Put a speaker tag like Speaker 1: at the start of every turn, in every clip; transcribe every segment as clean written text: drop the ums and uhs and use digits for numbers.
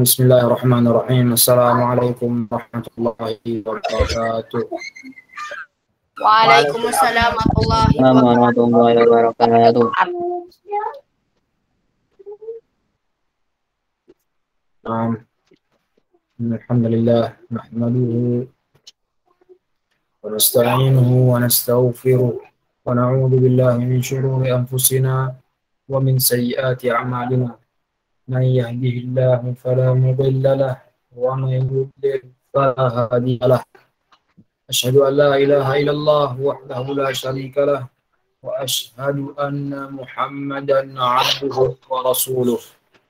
Speaker 1: Bismillahirrahmanirrahim. Assalamualaikum warahmatullahi wabarakatuh.
Speaker 2: Waalaikumsalam warahmatullahi
Speaker 3: wabarakatuh.
Speaker 1: Alhamdulillah, nahmaduhu wa nasta'inuhu wa nastaghfiruh wa na'udzu billahi min shururi anfusina wa min sayyiati a'malina. Man yahdihillahu fala mudilla lahu wa man yudlil fala hadiya lahu. Asyhadu an la ilaha illallah wahdahu la syarika lahu wa asyhadu anna Muhammadan 'abduhu wa rasuluh.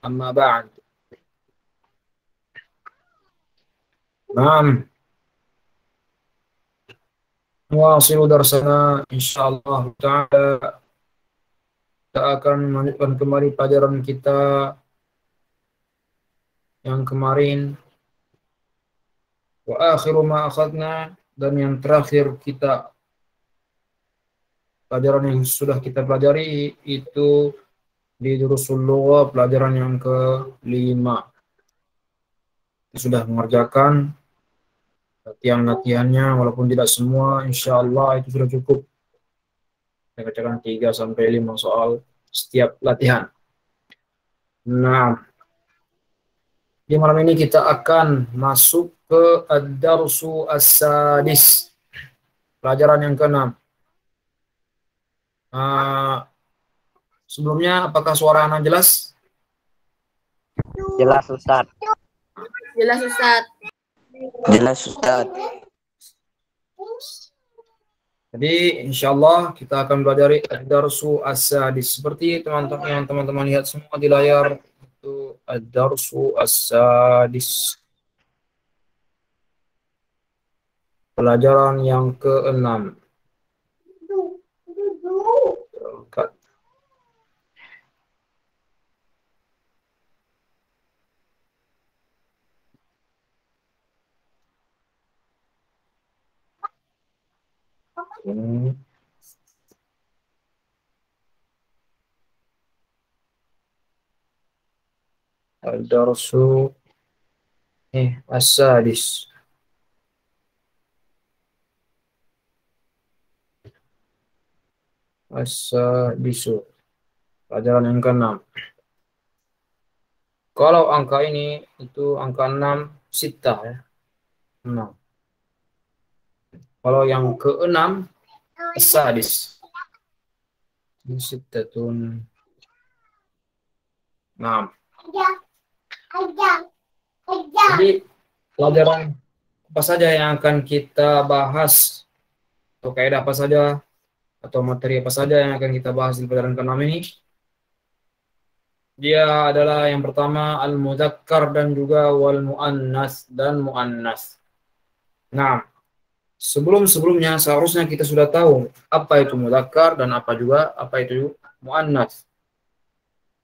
Speaker 1: Amma ba'd. Naam. Nuwasilu darsana insyaallah ta'ala. Kita akan melanjutkan kembali pelajaran kita yang kemarin. Wa akhiru ma akhadna, dan yang terakhir kita pelajaran yang sudah kita pelajari itu di Durusul Lugha, pelajaran yang ke-5. Kita sudah mengerjakan latihan-latihannya, walaupun tidak semua, insyaallah itu sudah cukup. Saya bacakan 3-5 soal setiap latihan. Nah, di malam ini kita akan masuk ke ad-darsu as-sadis, pelajaran yang ke-6. Sebelumnya, apakah suara anak jelas?
Speaker 3: Jelas Ustaz.
Speaker 2: Jelas Ustaz.
Speaker 3: Jelas Ustaz.
Speaker 1: Jadi insyaallah kita akan belajar ad-darsu as-sadis. Seperti teman-teman lihat semua di layar, itu ad-darsu as-sadis. Pelajaran yang ke-6. Al-darsu as-sadis. As-sadisu. Pelajaran yang ke-6. Kalau angka ini itu angka 6 sitah ya. 6. Kalau yang ke-6 as-sadis. Sittatun. 6. Jadi pelajaran apa saja yang akan kita bahas, atau kaidah apa saja, atau materi apa saja yang akan kita bahas di pelajaran ke-6 ini? Dia adalah yang pertama al-mudzakkar dan juga wal muannas dan muannas. Nah, sebelumnya seharusnya kita sudah tahu apa itu mudzakkar dan apa itu muannas.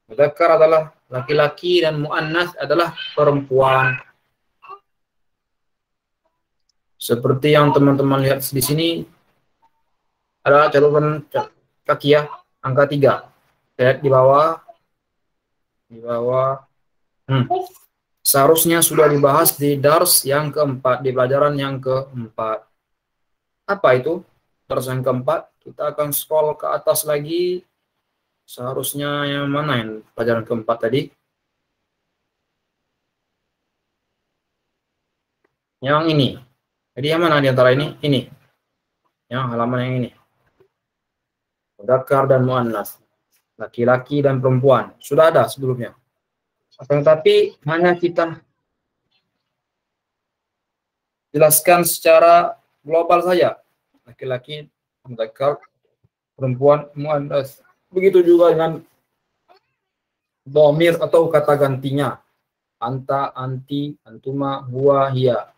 Speaker 1: Mudzakkar adalah laki-laki dan muannas adalah perempuan. Seperti yang teman-teman lihat di sini adalah catatan kaki ya, angka 3. Lihat di bawah. Seharusnya sudah dibahas di dars yang keempat, di pelajaran yang keempat. Apa itu? Dars yang keempat, kita akan scroll ke atas lagi. Seharusnya yang mana yang pelajaran keempat tadi? Yang ini. Jadi yang mana di antara ini? Ini. Yang halaman yang ini. Mudzakkar dan muannas. Laki-laki dan perempuan. Sudah ada sebelumnya. Akan tetapi hanya kita jelaskan secara global saja. Laki-laki, mudzakkar, perempuan, muannas. Begitu juga dengan dhamir atau kata gantinya. Anta, anti, antuma, huwa, hiya.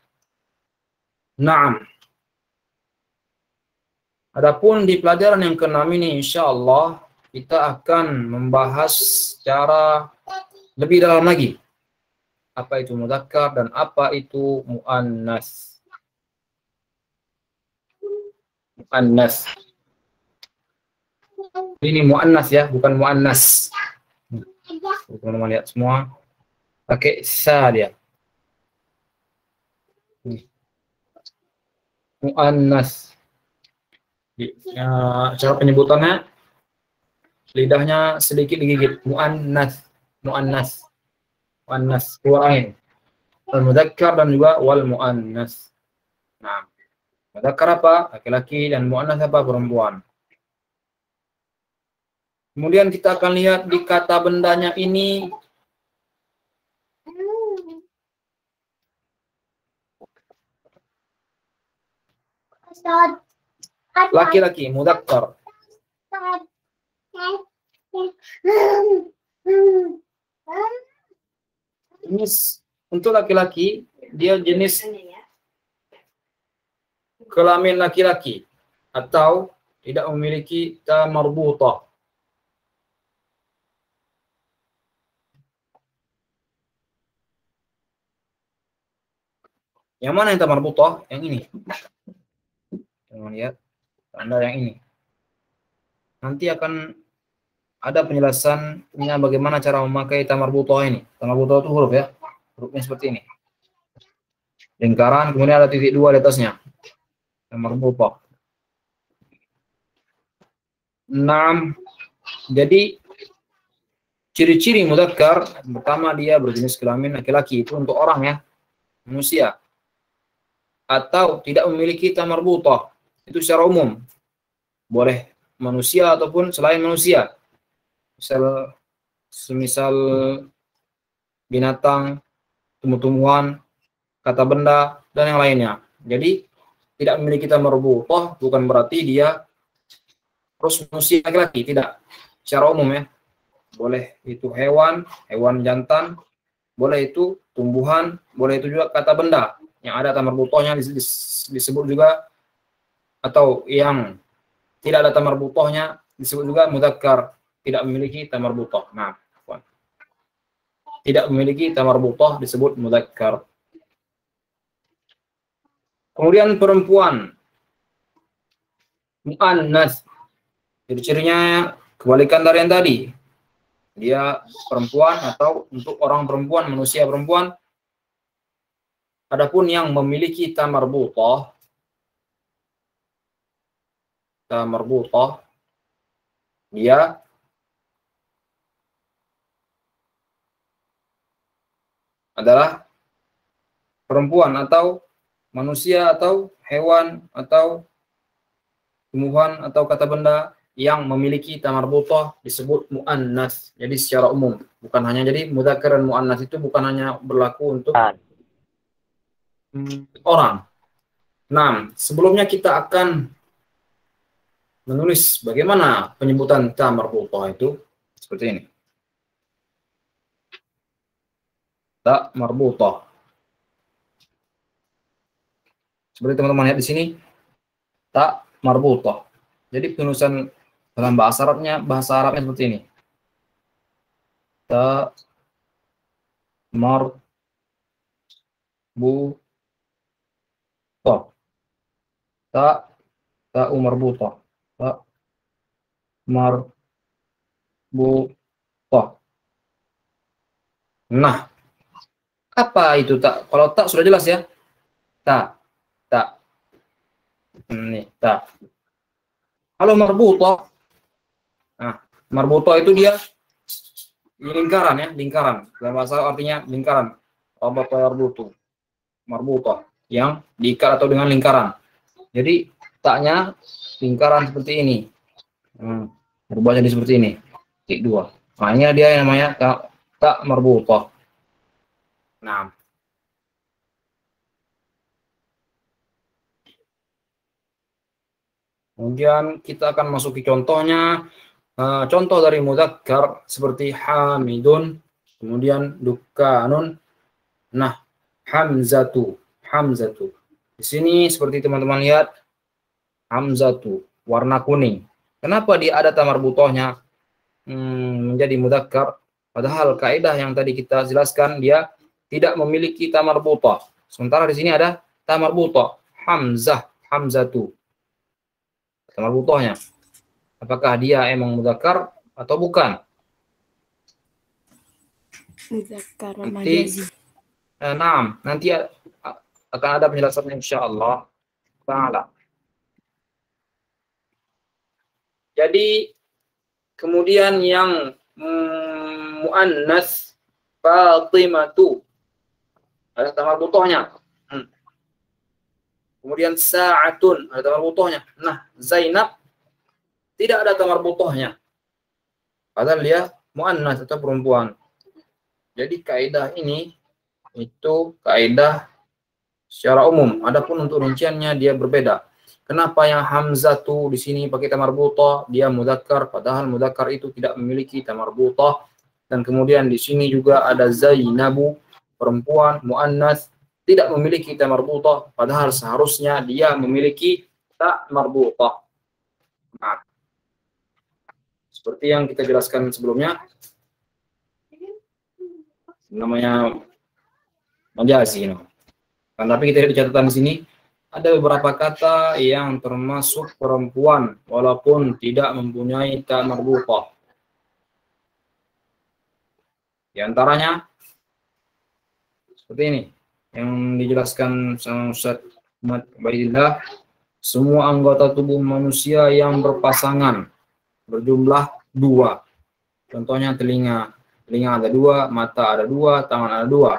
Speaker 1: Naam. Adapun di pelajaran yang ke-6 ini insyaallah kita akan membahas secara lebih dalam lagi apa itu mudzakkar dan apa itu muannas. Muannas. Ini muannas ya, bukan muannas. Teman-teman lihat semua pakai sa dia. Muannas. Ya, cara penyebutannya lidahnya sedikit digigit. Muannas, muannas, muannas. Keluar angin. Al mudzakkar dan juga wal muannas. Nah, mudzakkar apa? Laki-laki, dan muannas apa? Perempuan. Kemudian kita akan lihat di kata bendanya ini. Laki-laki, mudzakkar. Jenis untuk laki-laki, dia jenis kelamin laki-laki atau tidak memiliki ta marbutah. Yang mana yang ta marbutah? Yang ini. Jangan lihat tanda yang ini. Nanti akan ada penjelasannya bagaimana cara memakai ta marbutah ini. Ta marbutah itu huruf ya. Hurufnya seperti ini. Lingkaran, kemudian ada titik 2 di atasnya. Ta marbutah. 6. Jadi ciri-ciri mudzakkar, pertama dia berjenis kelamin laki-laki, itu untuk orang ya, manusia. Atau tidak memiliki ta marbutah. Itu secara umum. Boleh manusia ataupun selain manusia. Semisal binatang, tumbuh-tumbuhan, kata benda, dan yang lainnya. Jadi tidak memiliki ta marbutah bukan berarti dia harus manusia laki-laki, tidak. Secara umum ya. Boleh itu hewan, hewan jantan, boleh itu tumbuhan, boleh itu juga kata benda yang ada ta marbutahnya disebut juga, atau yang tidak ada ta marbutahnya disebut juga mudzakkar, tidak memiliki ta marbutah. Nah, tidak memiliki ta marbutah disebut mudzakkar. Kemudian perempuan, muannas. Jadi cirinya kebalikan dari yang tadi. Dia perempuan atau untuk orang perempuan, manusia perempuan. Adapun yang memiliki ta marbutah, dia adalah perempuan atau manusia atau hewan atau tumbuhan atau kata benda yang memiliki ta marbutah disebut muannas. Jadi secara umum, bukan hanya, jadi mudzakkar dan muannas itu bukan hanya berlaku untuk orang. Nah, sebelumnya kita akan menulis bagaimana penyebutan ta marbutah itu seperti ini. Ta marbutah. Seperti teman-teman lihat di sini, ta marbutah. Jadi penulisan dalam bahasa Arabnya seperti ini. Ta marbutah. Ta marbutah. Ta marbutah. Nah, apa itu tak? Kalau tak sudah jelas ya. Ta. Ini ta. Kalau marbutah. Nah, marbutah itu dia lingkaran ya, lingkaran. Dalam bahasa artinya lingkaran. Rabata yarbutu. Marbutah yang diikat atau dengan lingkaran. Jadi taknya lingkaran seperti ini. Berubah jadi seperti ini. Titik 2. Nah, ini dia yang namanya tak marbutah. Nah, kemudian kita akan masuki contohnya. Contoh dari mudzakkar seperti hamidun, kemudian dukanun. Nah, hamzatu. Di sini seperti teman-teman lihat, hamzatu warna kuning. Kenapa dia ada ta marbutahnya menjadi mudzakkar? Padahal kaidah yang tadi kita jelaskan, dia tidak memiliki ta marbutah. Sementara di sini ada ta marbutah. Hamzah, hamzatu. Ta marbutahnya. Apakah dia emang mudzakkar atau bukan?
Speaker 2: Muzakkar
Speaker 1: Nanti,
Speaker 2: majazi.
Speaker 1: nanti akan ada penjelasannya insyaallah taala. Jadi kemudian yang muannas Fatimatu ada ta marbutahnya. Kemudian sa'atun ada ta marbutahnya. Nah, Zainab tidak ada ta marbutahnya. Padahal dia muannas atau perempuan. Jadi kaidah ini itu kaidah secara umum. Adapun untuk rinciannya dia berbeda. Kenapa yang hamzatu di sini pakai ta marbutah, dia mudzakkar, padahal mudzakkar itu tidak memiliki ta marbutah. Dan kemudian di sini juga ada Zainabu, perempuan muannas, tidak memiliki ta marbutah, padahal seharusnya dia memiliki ta marbutah. Nah, seperti yang kita jelaskan sebelumnya, namanya majazi. Kan tapi kita lihat di catatan di sini ada beberapa kata yang termasuk perempuan walaupun tidak mempunyai ta marbutah. Di antaranya seperti ini yang dijelaskan sama Ustaz Ahmad Ubaidillah, semua anggota tubuh manusia yang berpasangan berjumlah 2. Contohnya telinga. Telinga ada 2, mata ada 2, tangan ada 2.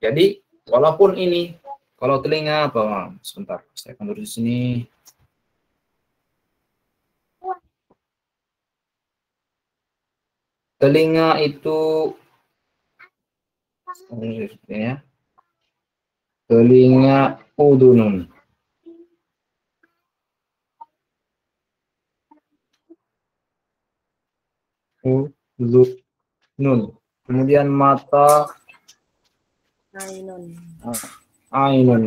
Speaker 1: Jadi walaupun ini, kalau telinga apa? Sebentar, saya akan tulis di sini. Telinga itu ya. Telinga udunun. Udunun. Kemudian mata
Speaker 2: Ainun.
Speaker 1: ainun.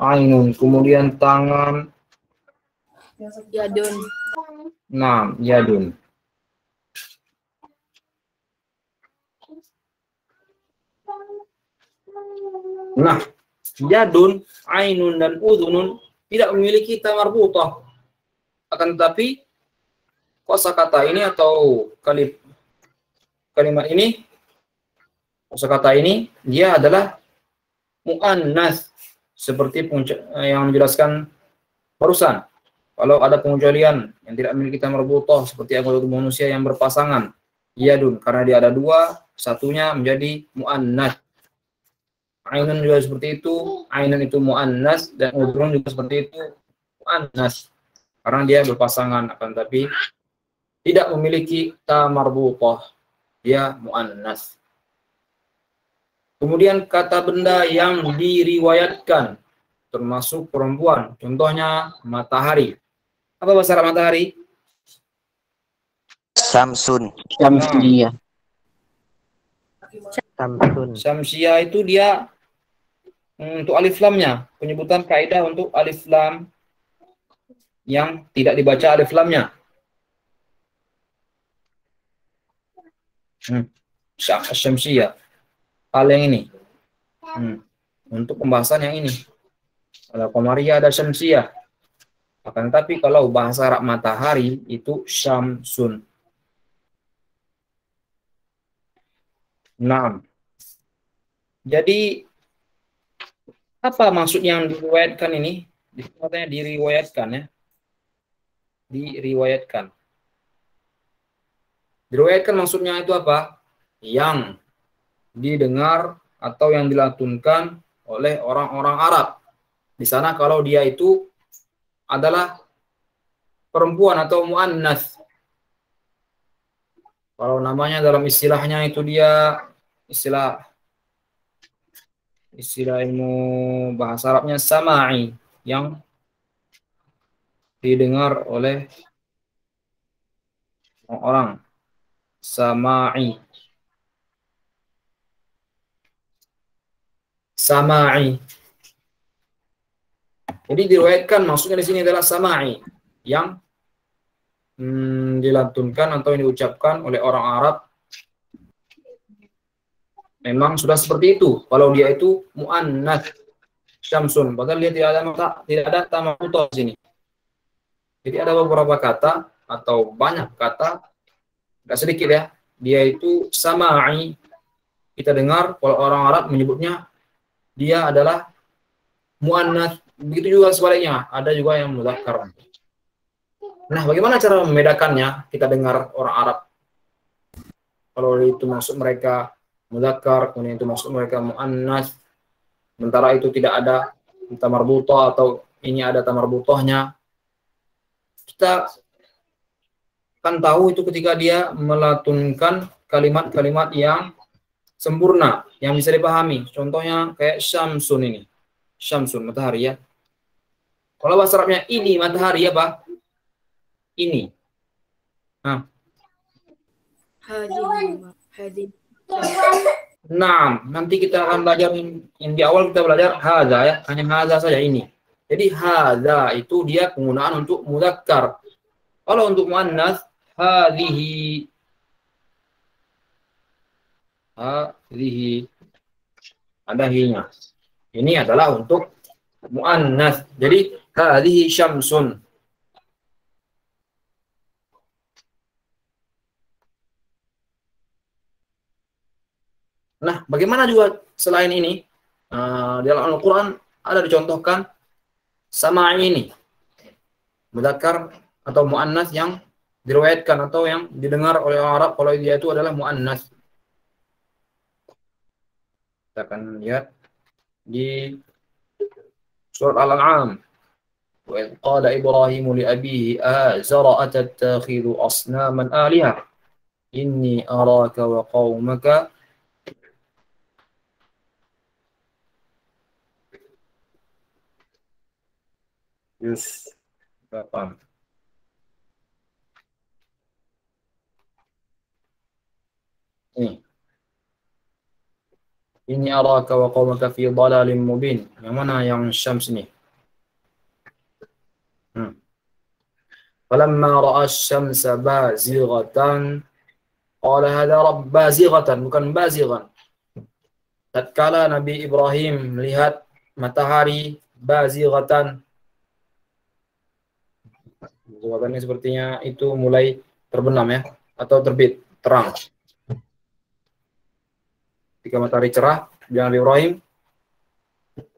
Speaker 1: Ainun. Kemudian tangan
Speaker 2: Yadun.
Speaker 1: yadun. Nah, yadun, ainun dan udhunun tidak memiliki ta marbutah. Akan tetapi kosakata ini atau kalimat ini, kosakata ini dia adalah muannas seperti yang dijelaskan barusan. Kalau ada pengecualian yang tidak memiliki ta marbutah seperti anggota tubuh manusia yang berpasangan, yadun, karena dia ada 2, satunya menjadi muannas. Ainun juga seperti itu, ainun itu muannas dan udrun juga seperti itu muannas karena dia berpasangan, akan tapi tidak memiliki ta marbutah, dia muannas. Kemudian kata benda yang diriwayatkan termasuk perempuan, contohnya matahari. Apa bahasa Arab matahari?
Speaker 3: Samsun.
Speaker 4: Syamsiyah.
Speaker 1: Syamsiah itu dia untuk alif lamnya, penyebutan kaidah untuk alif lam yang tidak dibaca alif lamnya. Syamsiah. Hal yang ini. Untuk pembahasan yang ini. Kalau Qamariyah ada Syamsiah. Akan tapi kalau bahasa Arab matahari itu Syamsun. Nah. Jadi apa maksud yang diriwayatkan ini? Katanya diriwayatkan ya. Diriwayatkan. Diriwayatkan maksudnya itu apa? Yang didengar atau yang dilantunkan oleh orang-orang Arab. Di sana kalau dia itu adalah perempuan atau muannas. Kalau namanya dalam istilahnya itu dia istilah ilmu bahasa Arabnya sama'i, yang didengar oleh orang. Sama'i. Jadi diriwayatkan maksudnya di sini adalah sama'i, yang dilantunkan atau yang diucapkan oleh orang Arab memang sudah seperti itu. Kalau dia itu muannats syamsun, padahal dia tidak ada tamar butoh di sini. Jadi ada beberapa kata atau banyak kata, nggak sedikit ya, dia itu sama'i. Kita dengar kalau orang Arab menyebutnya dia adalah muannats. Begitu juga sebaliknya, ada juga yang mudzakkar. Nah, bagaimana cara membedakannya? Kita dengar orang Arab kalau itu maksud mereka mudzakkar, kemudian itu maksud mereka muannats, sementara itu tidak ada tamar butoh atau ini ada tamar butohnya. Kita kan tahu itu ketika dia melatunkan kalimat-kalimat yang sempurna, yang bisa dipahami. Contohnya kayak syamsun ini. Syamsun, matahari ya. Kalau bahasa Arabnya ini matahari apa? Ini. Nah,
Speaker 2: Hadin.
Speaker 1: nah, nanti kita akan belajar yang di awal kita belajar hadza ya, hanya hadza saja ini. Jadi hadza itu dia penggunaan untuk mudzakkar. Kalau untuk muannats hadhihi. Hadhihi. Ada hi-nya. Ini adalah untuk muannats. Jadi hadhihi syamsun. Nah, bagaimana juga selain ini? Dalam Al-Quran ada dicontohkan sama ini. Mudzakkar atau muannats yang diriwayatkan atau yang didengar oleh orang Arab kalau dia itu adalah muannats. Kita akan lihat di surat Al-An'am. Wa idh qala Ibrahimu li abihi azara atattakhidhu asnaman aliha inni araka wa qaumaka Yus 8. Ini araka wa qaumaka fi dhalalin mubin. Yang mana yang syams ini? Falamma ra'a asy-syamsa bazighatan qala hadha rabb bazighatan bukan bazighan. Tatkala Nabi Ibrahim melihat matahari bazighatan, ini sepertinya itu mulai terbenam ya atau terbit terang. Ketika matahari cerah, bilang Nabi Ibrahim,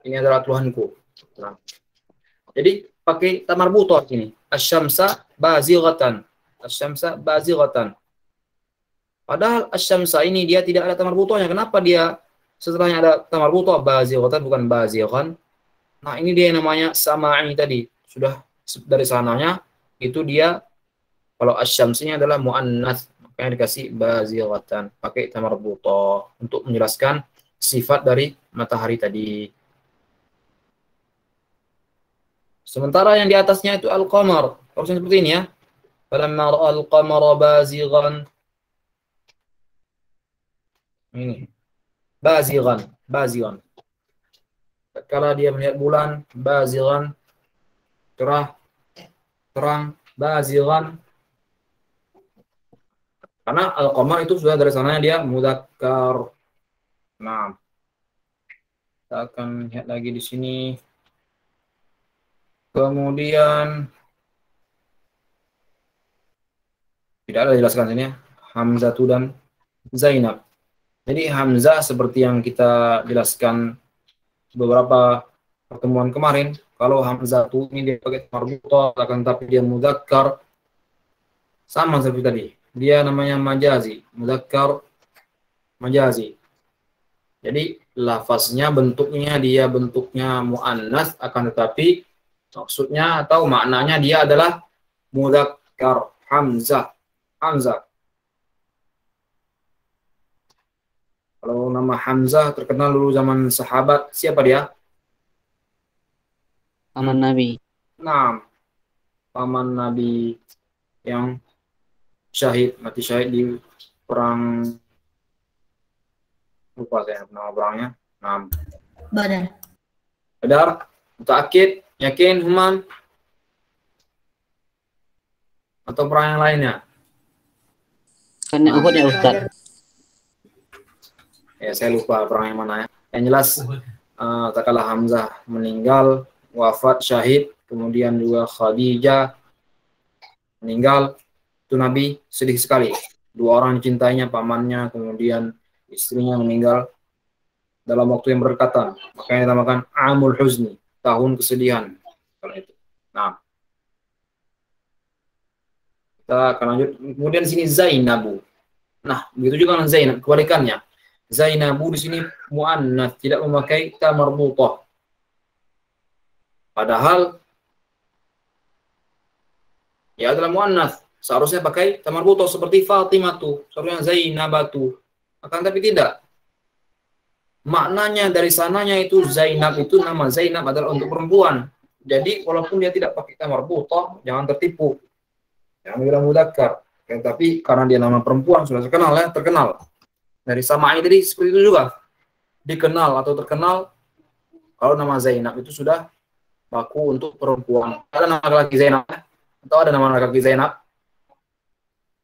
Speaker 1: ini adalah Tuhanku. Nah, jadi pakai tamar butoh ini. Asy-syamsa bazighatan. Asy-syamsa bazighatan. Padahal asy-syamsa ini dia tidak ada tamar butohnya. Kenapa dia setelahnya ada tamar butoh bazighatan bukan bazighan? Nah, ini dia yang namanya sama'i tadi. Sudah dari sananya itu dia kalau asy-syams ini adalah muannats, makanya dikasih bazighatan, pakai tamar butoh untuk menjelaskan sifat dari matahari tadi. Sementara yang di atasnya itu al-qamar. Harusnya seperti ini ya. Falamma ra'al qamara bazighan. Ini. Bazighan. Tatkala dia melihat bulan bazighan, cerah, terang, bazighan. Karena al-qamar itu sudah dari sananya dia mudzakkar. Nah, kita akan lihat lagi di sini. Kemudian tidak ada dijelaskan sini ya. Hamzah dan Zainab. Jadi Hamzah seperti yang kita jelaskan beberapa pertemuan kemarin. Kalau Hamzah ini dia pakai marbuthah, akan tapi dia mudzakkar, sama seperti tadi. Dia namanya majazi, mudzakkar majazi. Jadi lafaznya bentuknya dia bentuknya muannats, akan tetapi maksudnya atau maknanya dia adalah mudzakkar. Hamzah. Kalau nama Hamzah terkenal dulu zaman sahabat, siapa dia?
Speaker 3: Paman Nabi.
Speaker 1: Nah, paman Nabi yang mati syahid di perang, lupa saya nama perangnya. Nah, Badar, mutaakid, yakin, Humam, atau perang yang lainnya?
Speaker 3: Kan Uhud ya Ustaz.
Speaker 1: Ya, saya lupa perang yang mana ya. Yang jelas katakanlah Hamzah meninggal, wafat syahid, kemudian juga Khadijah meninggal, itu Nabi sedih sekali. Dua orang dicintainya, pamannya, kemudian istrinya meninggal dalam waktu yang berdekatan. Makanya dinamakan Amul Huzni, tahun kesedihan. Nah, kita akan lanjut. Kemudian di sini Zainabu. Nah, begitu juga dengan Zainab, kebalikannya. Zainabu di sini muannats, tidak memakai ta marbutah. Padahal ya adalah muannats, seharusnya pakai ta marbutah seperti Fatimatu, seharusnya Zainabatu. Akan tapi tidak. Maknanya dari sananya itu Zainab itu nama Zainab adalah untuk perempuan. Jadi walaupun dia tidak pakai ta marbutah, jangan tertipu. Jangan bilang mudzakkar. Tapi karena dia nama perempuan sudah terkenal ya, terkenal. Dari samai tadi seperti itu juga. Dikenal atau terkenal kalau nama Zainab itu sudah baku untuk perempuan. Ada nama laki Zainab? Atau ada nama laki Zainab?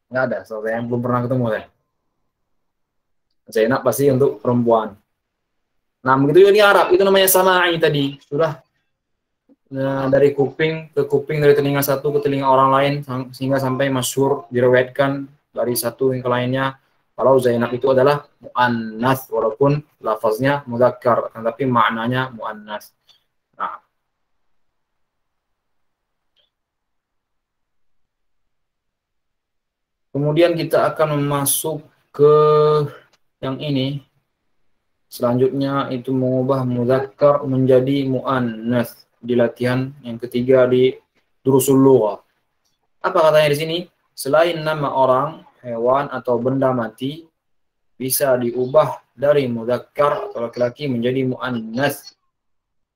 Speaker 1: Nggak ada, soalnya yang belum pernah ketemu ya. Zainab pasti untuk perempuan. Nah, begitu juga di Arab, itu namanya samai tadi. Sudah dari kuping ke kuping, dari telinga satu ke telinga orang lain, sehingga sampai masyhur diriwayatkan dari satu yang ke lainnya. Kalau Zainab itu adalah mu'annas, walaupun lafaznya mudzakkar, tapi maknanya mu'annas. Nah, kemudian kita akan masuk ke yang ini. Selanjutnya itu mengubah mudzakkar menjadi mu'annas di latihan yang ketiga di Durusul Lughah. Apa katanya di sini? Selain nama orang, hewan atau benda mati bisa diubah dari mudzakkar atau laki-laki menjadi mu'annas,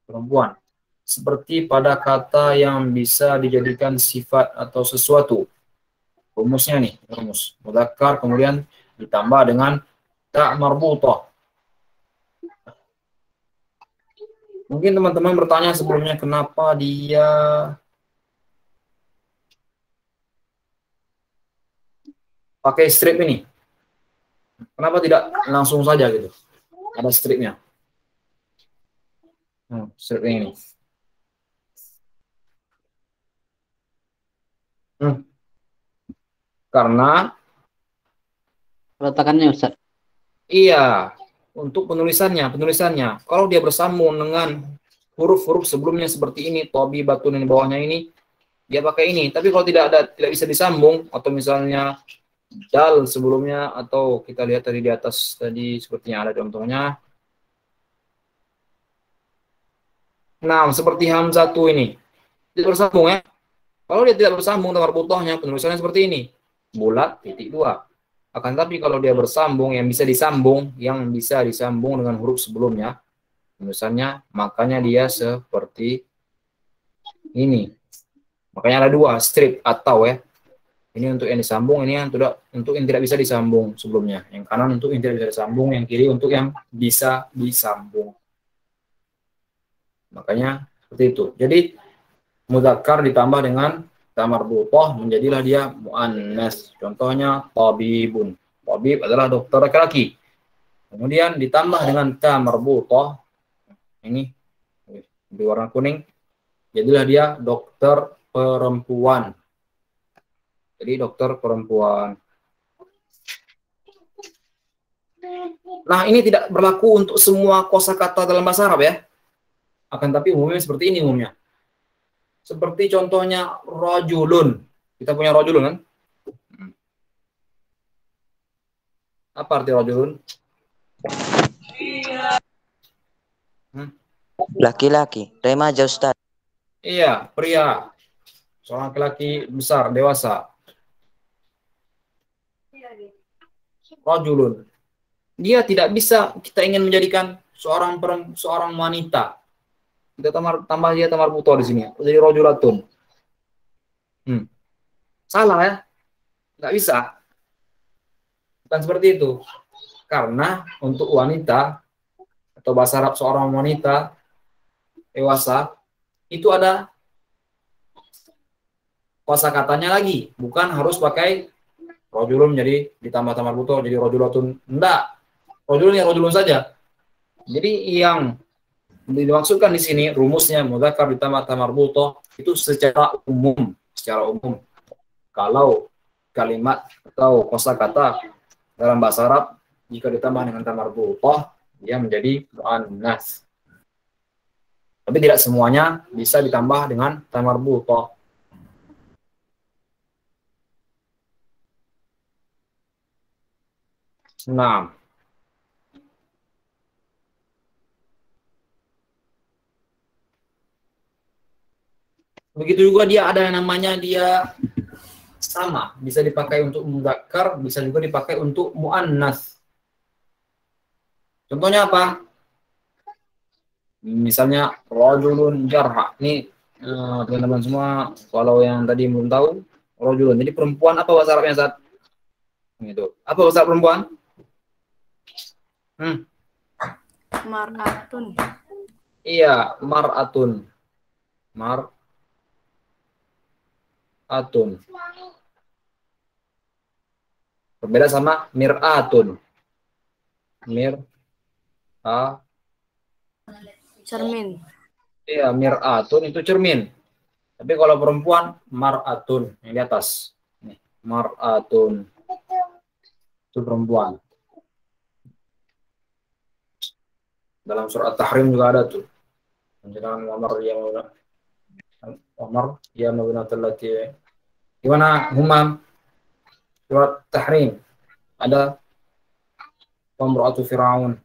Speaker 1: perempuan. Seperti pada kata yang bisa dijadikan sifat atau sesuatu. Rumusnya nih, rumus mudzakkar kemudian ditambah dengan ta marbutah. Mungkin teman-teman bertanya sebelumnya kenapa dia pakai strip ini? Kenapa tidak langsung saja gitu? Ada stripnya. Strip ini. Karena
Speaker 3: Peletakannya Ustaz.
Speaker 1: iya, untuk penulisannya. Kalau dia bersambung dengan huruf-huruf sebelumnya seperti ini, tobi batun di bawahnya ini, dia pakai ini. Tapi kalau tidak bisa disambung, atau misalnya dal sebelumnya, atau kita lihat tadi di atas tadi sepertinya ada contohnya. Nah, seperti hamzah tuh ini, tidak bersambung ya. Kalau dia tidak bersambung dengan butohnya, penulisannya seperti ini, bulat titik dua. Akan tapi kalau dia bersambung, yang bisa disambung dengan huruf sebelumnya, penulisannya, makanya dia seperti ini. Makanya ada dua, strip atau ya. Ini untuk yang disambung, ini yang untuk yang tidak bisa disambung sebelumnya. Yang kanan untuk yang tidak bisa disambung, yang kiri untuk yang bisa disambung. Makanya seperti itu. Jadi mudzakkar ditambah dengan ta marbutah menjadilah dia muannas. Contohnya tabibun. Tabib adalah dokter laki-laki. Kemudian ditambah dengan ta marbutah ini di warna kuning, jadilah dia dokter perempuan. Jadi dokter perempuan. Nah, ini tidak berlaku untuk semua kosakata dalam bahasa Arab ya. Akan tapi umumnya seperti ini umumnya. Seperti contohnya rajulun. Kita punya rajulun kan? Apa arti rajulun?
Speaker 3: Laki-laki, remaja Ustaz.
Speaker 1: Iya, pria. Seorang laki-laki besar, dewasa. Rajulun. Dia tidak bisa kita ingin menjadikan seorang wanita. Kita tambah dia tamar buto di sini. Jadi rajulatun. Salah ya? Nggak bisa. Bukan seperti itu. Karena untuk wanita atau bahasa Arab seorang wanita dewasa itu ada kosakatanya lagi, bukan harus pakai rajulun jadi ditambah tamar buto jadi rajulatun. Enggak. rajulun ya rajulun saja. Jadi yang dimaksudkan di sini rumusnya mudzakkar ditambah ta marbuthah itu secara umum, secara umum. Kalau kalimat atau kosakata dalam bahasa Arab jika ditambah dengan ta marbuthah dia menjadi muannats. Tapi tidak semuanya bisa ditambah dengan ta marbuthah. Nah, begitu juga dia ada yang namanya dia sama, bisa dipakai untuk mudzakkar, bisa juga dipakai untuk muannats. Contohnya apa? Misalnya rajulun jarha. Ini teman-teman semua kalau yang tadi belum tahu, rajulun. Jadi perempuan apa bahasa Arabnya saat itu? Apa bahasa perempuan?
Speaker 2: Mar'atun.
Speaker 1: Iya, mar'atun. Mar'atun. Berbeda sama mir'atun.
Speaker 2: Cermin.
Speaker 1: Iya, mir'atun itu cermin. Tapi kalau perempuan, mar'atun yang di atas. Nih, mar'atun itu perempuan. Dalam surat Tahrim juga ada tuh. Menjelaskan Umar ya mabnatul lati. Gimana Humam? Surat Tahrim ada Wamra'atu Fir'aun.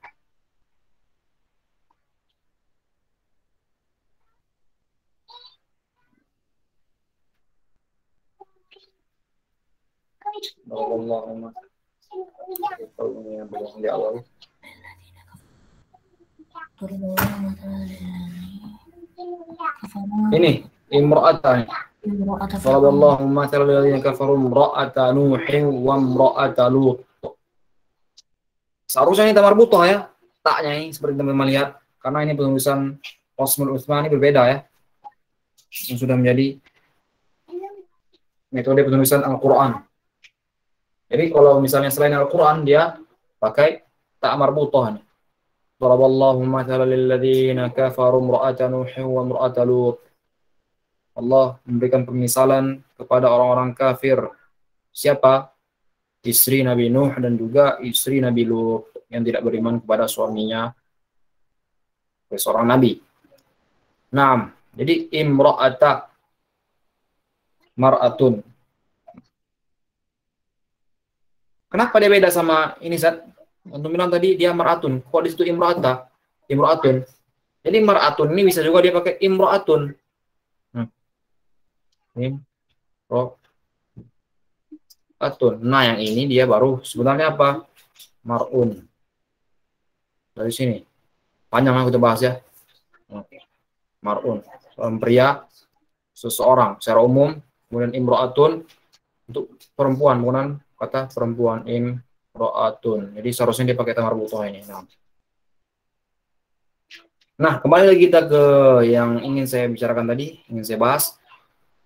Speaker 1: Allahumma di awal. Ini imra'atan. Sallallahu mathalan lil ladzina kafaru imra'ata Nuhin wa imra'ata Lut. Seharusnya ini tamar butuh ya. Taknya ini seperti teman-teman lihat karena ini penulisan Osman Utsmani berbeda ya. Yang sudah menjadi metode penulisan Al-Qur'an. Jadi kalau misalnya selain Al-Qur'an dia pakai ta marbuthah. Daraballahu mathalan lil ladzina kafaru imra'ata Nuhin wa imra'ata Lut. Allah memberikan permisalan kepada orang-orang kafir. Siapa? Istri Nabi Nuh dan juga istri Nabi Lut yang tidak beriman kepada suaminya, seorang nabi. Nah, jadi imra'ata mar'atun. Kenapa dia beda sama ini Zat? Untuk bilang tadi dia mar'atun. Kok di situ imra'ata? Imra'atun. Jadi mar'atun ini bisa juga dia pakai imra'atun. Imra'atun. Nah, yang ini dia baru sebenarnya apa? Mar'un. Dari sini. Panjang lah kita bahas ya. Mar'un. Pria, seseorang secara umum. Kemudian imra'atun untuk perempuan, bukan kata perempuan imra'atun. Jadi seharusnya dia pakai ta marbuthah ini. Nah, kembali lagi kita ke yang ingin saya bicarakan tadi, ingin saya bahas.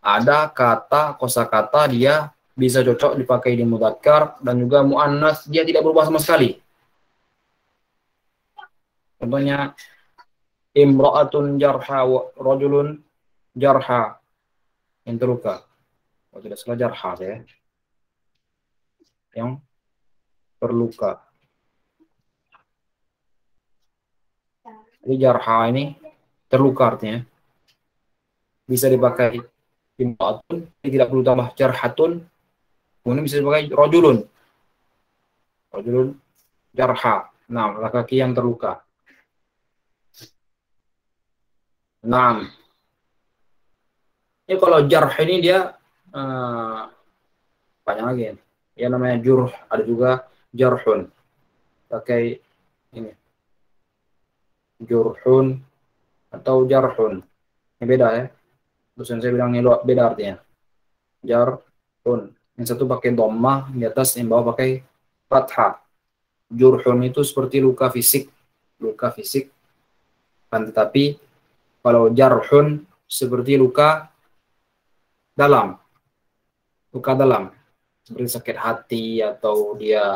Speaker 1: Ada kata kosakata dia bisa cocok dipakai di mudzakkar dan juga muannats, dia tidak berubah sama sekali. Contohnya imra'atun jarha wa rajulun jarha, yang terluka. Oh, tidak salah jarha ya. Yang terluka. Jadi jarha ini terluka artinya. Bisa dipakai imra'atun, tidak perlu tambah jarhatun. Kemudian bisa dipakai rajulun. Rajulun jarha. Nah, laki-laki yang terluka. Nah, ini kalau jarh ini dia panjang lagi. Ya namanya jurh, ada juga jarhun. Pakai ini. Jurhun atau jarhun. Ini beda ya. Dosen saya bilang ini beda artinya. Jarhun. Yang satu pakai dhammah di atas, yang bawah pakai fathah. Jurhun itu seperti luka fisik. Luka fisik. Kan tetapi kalau jarhun seperti luka dalam. Luka dalam. Seperti sakit hati atau dia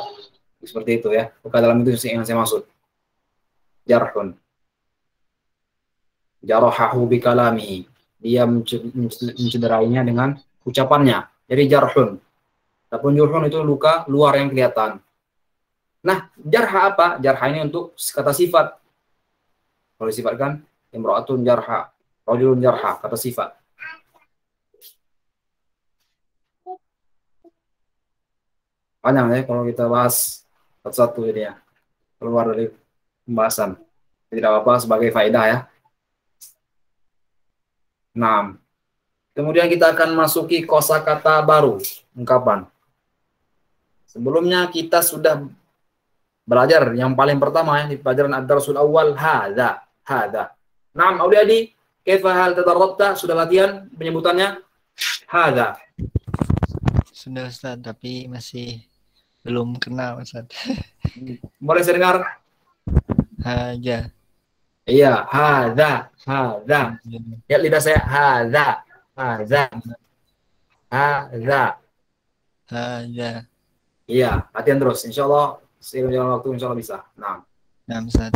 Speaker 1: Seperti itu ya. Maka dalam itu yang saya maksud. Jarhun. Jarahahu bikalamihi. Dia mencederainya dengan ucapannya. Jadi jarhun. Adapun jurhun itu luka luar yang kelihatan. Nah, jarha apa? Jarha ini untuk kata sifat. Kalau disifatkan imra'atun jarha, rajulun jarha, kata sifat. Panjang ya kalau kita bahas satu-satu ini ya. Keluar dari pembahasan. Tidak apa-apa sebagai faedah ya. Nah, kemudian kita akan masuki kosakata baru, ungkapan. Sebelumnya kita sudah belajar yang paling pertama ya di pelajaran ad-darsul awal hadza. Naam, auladi, kaifa hal tadarrabta? Sudah latihan penyebutannya? Hadza.
Speaker 4: Sudah Ustaz, tapi masih belum kenal Ustaz.
Speaker 1: Boleh saya dengar?
Speaker 4: Haja.
Speaker 1: Iya, hadza. Ya lidah saya hadza.
Speaker 4: Haja.
Speaker 1: Iya, latihan terus. Insyaallah seiring jalan waktu insyaallah bisa. Nah,
Speaker 4: Ustaz.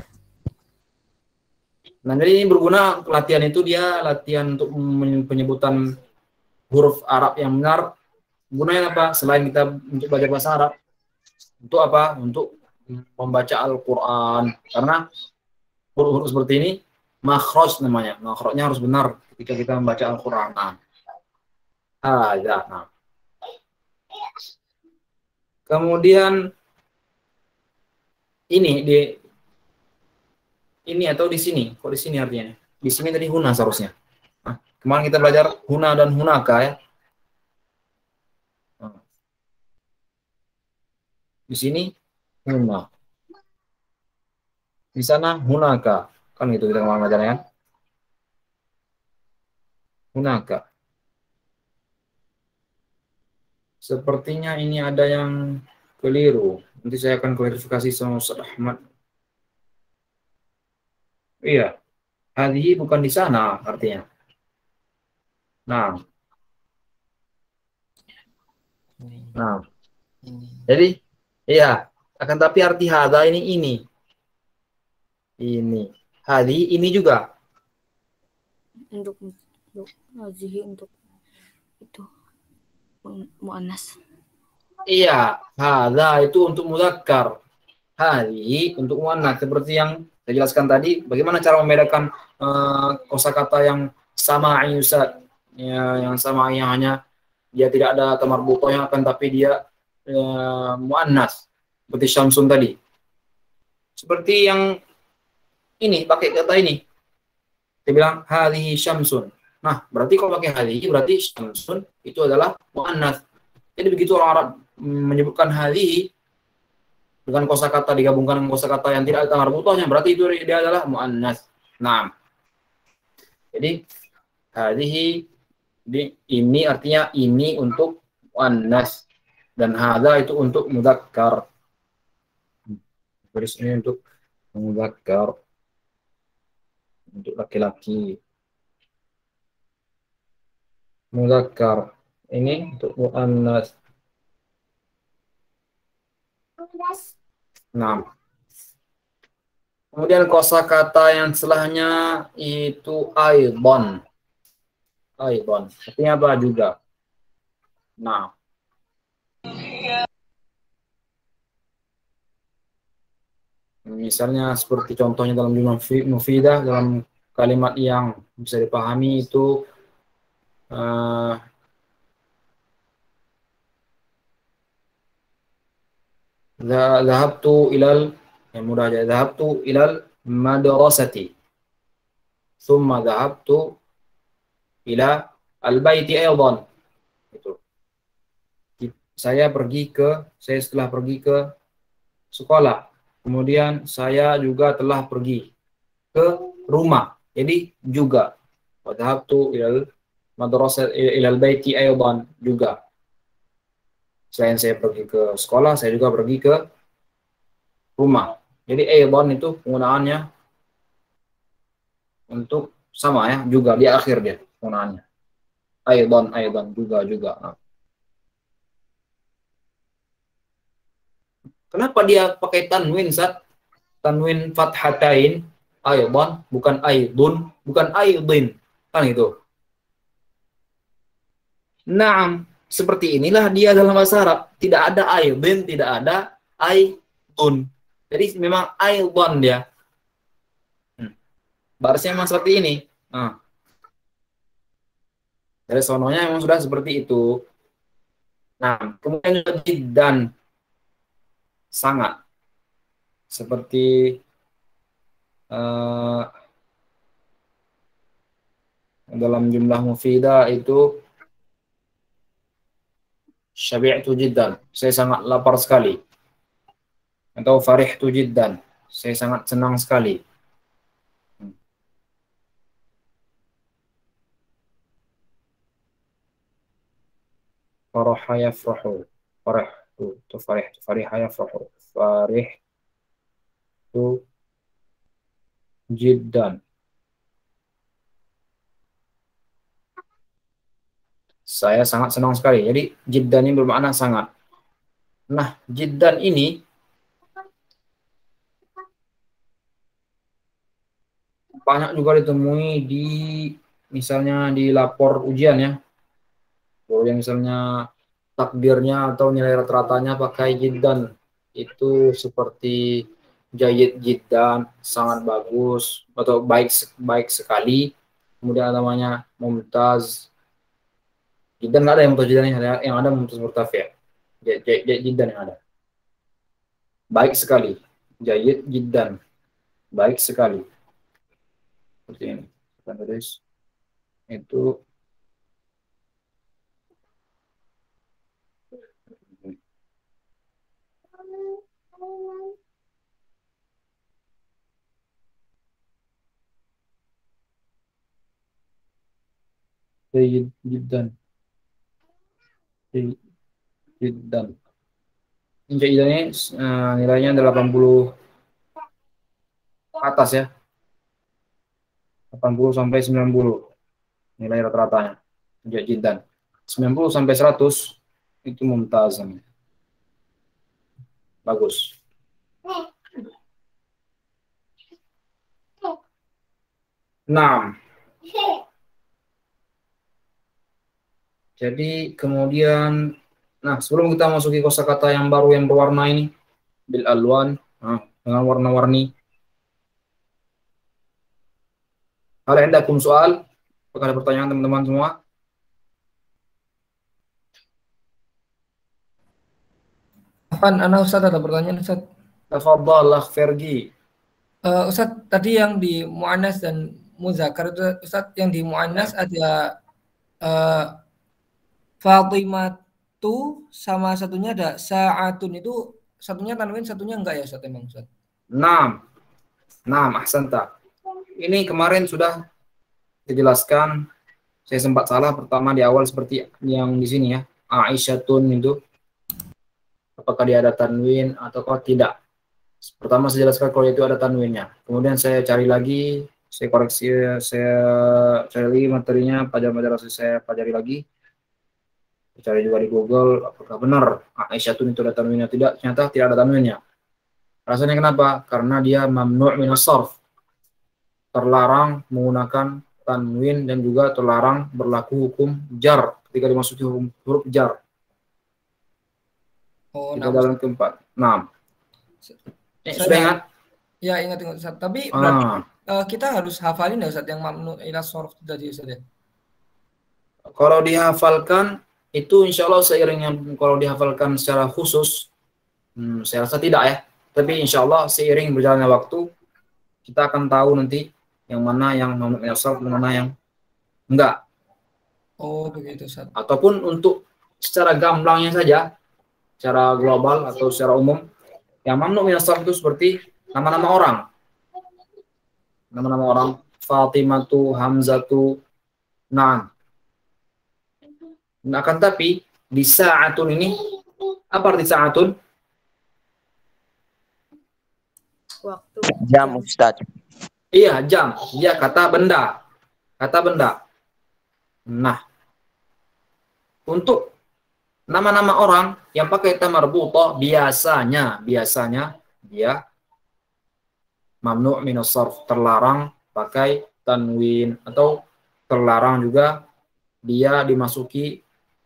Speaker 1: nah, jadi ini berguna latihan itu dia latihan untuk penyebutan huruf Arab yang benar. Gunanya apa? Selain kita untuk belajar bahasa Arab, untuk apa? Untuk membaca Al-Quran. Karena huruf-huruf seperti ini makhraj namanya. Makhrajnya harus benar ketika kita membaca Al-Quran. Nah. Nah. Kemudian ini atau di sini. Kok di sini artinya? Di sini tadi huna seharusnya. Nah, kemarin kita belajar huna dan hunaka ya. Nah. Di sini huna. Di sana hunaka. Kan gitu kita kemarin belajarnya kan? Hunaka. Sepertinya ini ada yang keliru. Nanti saya akan klarifikasi sama Ustaz Ahmad. Iya. Hadhihi bukan di sana artinya. Nah.
Speaker 4: Ini.
Speaker 1: Jadi, iya. Akan tapi arti hadha ini. Ini. Hadhi ini juga.
Speaker 2: Untuk hadhihi untuk itu muannas.
Speaker 1: Iya. Hadha itu untuk mudzakkar. Hadhi untuk muannas. Seperti yang saya jelaskan tadi. Bagaimana cara membedakan kosakata yang sama Ustaz? Ya, yang sama yang hanya dia tidak ada tamarbutohnya akan tapi dia muannas seperti syamsun tadi. Seperti yang ini pakai kata ini. Dia bilang hadhihi syamsun. Nah, berarti kalau pakai hadhihi berarti syamsun itu adalah muannas. Jadi begitu orang Arab menyebutkan hadhihi dengan kosakata digabungkan dengan kosakata yang tidak ada tamarbutohnya berarti itu dia adalah muannas. Nah. Jadi hadhihi ini artinya ini untuk muannas dan hadza itu untuk mudzakkar. Garis ini untuk mudzakkar, untuk laki-laki. Mudzakkar ini untuk muannas. Nah. Kemudian kosakata yang setelahnya itu aidon. Artinya apa juga? Nah. Misalnya seperti contohnya dalam jumlah mufidah dalam kalimat yang bisa dipahami itu zahabtu ilal yang mudah aja zahabtu ilal madrasati thumma zahabtu ila al-baiti aydan. Itu. Saya setelah pergi ke sekolah. Kemudian saya juga telah pergi ke rumah. Jadi juga. Wa dhahabtu ilal madrasah ilal baiti aydan juga. Selain saya pergi ke sekolah, saya juga pergi ke rumah. Jadi aydan itu penggunaannya untuk sama ya, juga di akhir dia penggunaannya. Aydan juga. Nah. Kenapa dia pakai tanwin, Ustaz? Tanwin fathatain, aidan, bukan aidun, bukan aidin. Kan itu. Naam, seperti inilah dia dalam bahasa Arab. Tidak ada aidin, tidak ada aidun. Jadi memang aidan dia. Barisnya memang seperti ini. Nah, dari sononya memang sudah seperti itu. Nah, kemudian jiddan, sangat. Seperti dalam jumlah mufidah itu syabi'tu jiddan, saya sangat lapar sekali. Atau farihtu jiddan, saya sangat senang sekali. Faraha yafrahu, farihtu, farihtu, fariha yafrahu, farihtu jiddan. Saya sangat senang sekali. Jadi jiddan ini bermakna sangat. Nah, jiddan ini banyak juga ditemui di misalnya di lapor ujian ya. Kalau yang misalnya takdirnya atau nilai rata-ratanya pakai jiddan, itu seperti jayid jiddan, sangat bagus atau baik sekali. Kemudian namanya mumtaz. Jiddan nggak ada yang mumtaz jiddan, yang ada mumtaz murtafi'. Jiddan yang ada. Baik sekali. Jayid jiddan. Baik sekali. Seperti ini. Terus itu jayid jiddan. Jayid jiddan. Jayid ini nilainya 80 atas ya. 80 sampai 90 nilai rata-ratanya. Jiddan. 90 sampai 100 itu mumtaz. Bagus. Nah, jadi kemudian, nah sebelum kita masuki kosakata yang baru yang berwarna ini, bil alwan, dengan warna-warni. Hal indakum soal? Apakah ada pertanyaan teman-teman semua?
Speaker 5: Ana Ustaz ada pertanyaan Ustaz.
Speaker 1: Tafadhal Akh Fergi.
Speaker 5: Ustaz, tadi yang di muannas dan muzakkar itu Ustaz, yang di muannas ada Fatimatu sama satunya ada Sa'atun, itu satunya tanwin satunya enggak ya Ustaz emang Ustaz?
Speaker 1: Naam, ahsanta. Ini kemarin sudah dijelaskan, saya sempat salah pertama di awal seperti yang di sini ya, Aisyatun itu apakah dia ada tanwin ataukah tidak. Pertama saya jelaskan kalau itu ada tanwinnya. Kemudian saya cari lagi, saya koreksi, saya cari lagi materinya, pelajaran saya pelajari lagi. Saya cari juga di Google apakah benar Aisyatun itu ada tanwinnya, tidak. Ternyata tidak ada tanwinnya. Rasanya kenapa? Karena dia mamnu' minas sarf. Terlarang menggunakan tanwin dan juga terlarang berlaku hukum jar ketika dimasuki huruf jar.
Speaker 5: Oh,
Speaker 1: Kita dalam keempat. Nah, sudah ingat?
Speaker 5: Ya, ingat Ustaz. Tapi berarti kita harus hafalin ya Ustaz yang mamnu ila sarf tadi Ustaz ya.
Speaker 1: Kalau dihafalkan itu insya Allah seiringnya, kalau dihafalkan secara khusus, saya rasa tidak ya. Tapi insya Allah seiring berjalannya waktu kita akan tahu nanti yang mana yang mamnu ila sarf, mana yang enggak.
Speaker 5: Oh, begitu Ustaz.
Speaker 1: Ataupun untuk secara gamblangnya saja, secara global atau secara umum, yang mamnu minas sarf itu seperti nama-nama orang. Nama-nama orang, Fatimatu, Hamzatu, Na'am. Nah, akan tapi di Sa'atun ini, apa arti Sa'atun?
Speaker 2: Waktu.
Speaker 3: Jam Ustaz.
Speaker 1: Iya, jam. Dia kata benda. Kata benda. Nah, untuk Nama-nama orang yang pakai ta marbutah biasanya dia mamnu' minas sarf, terlarang pakai tanwin, atau terlarang juga dia dimasuki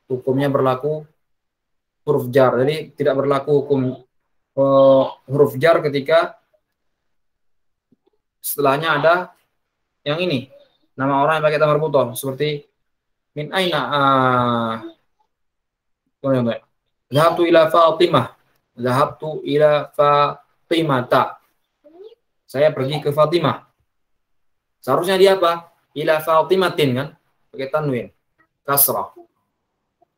Speaker 1: hukumnya berlaku huruf jar. Jadi tidak berlaku hukum huruf jar ketika setelahnya ada yang ini, nama orang yang pakai ta marbutah, seperti min aina zahabtu ila Fatimah, zahabtu ila Fatimata, saya pergi ke Fatimah. Seharusnya dia apa? Ila Fatimatin, kan? Pakai tanwin, kasrah.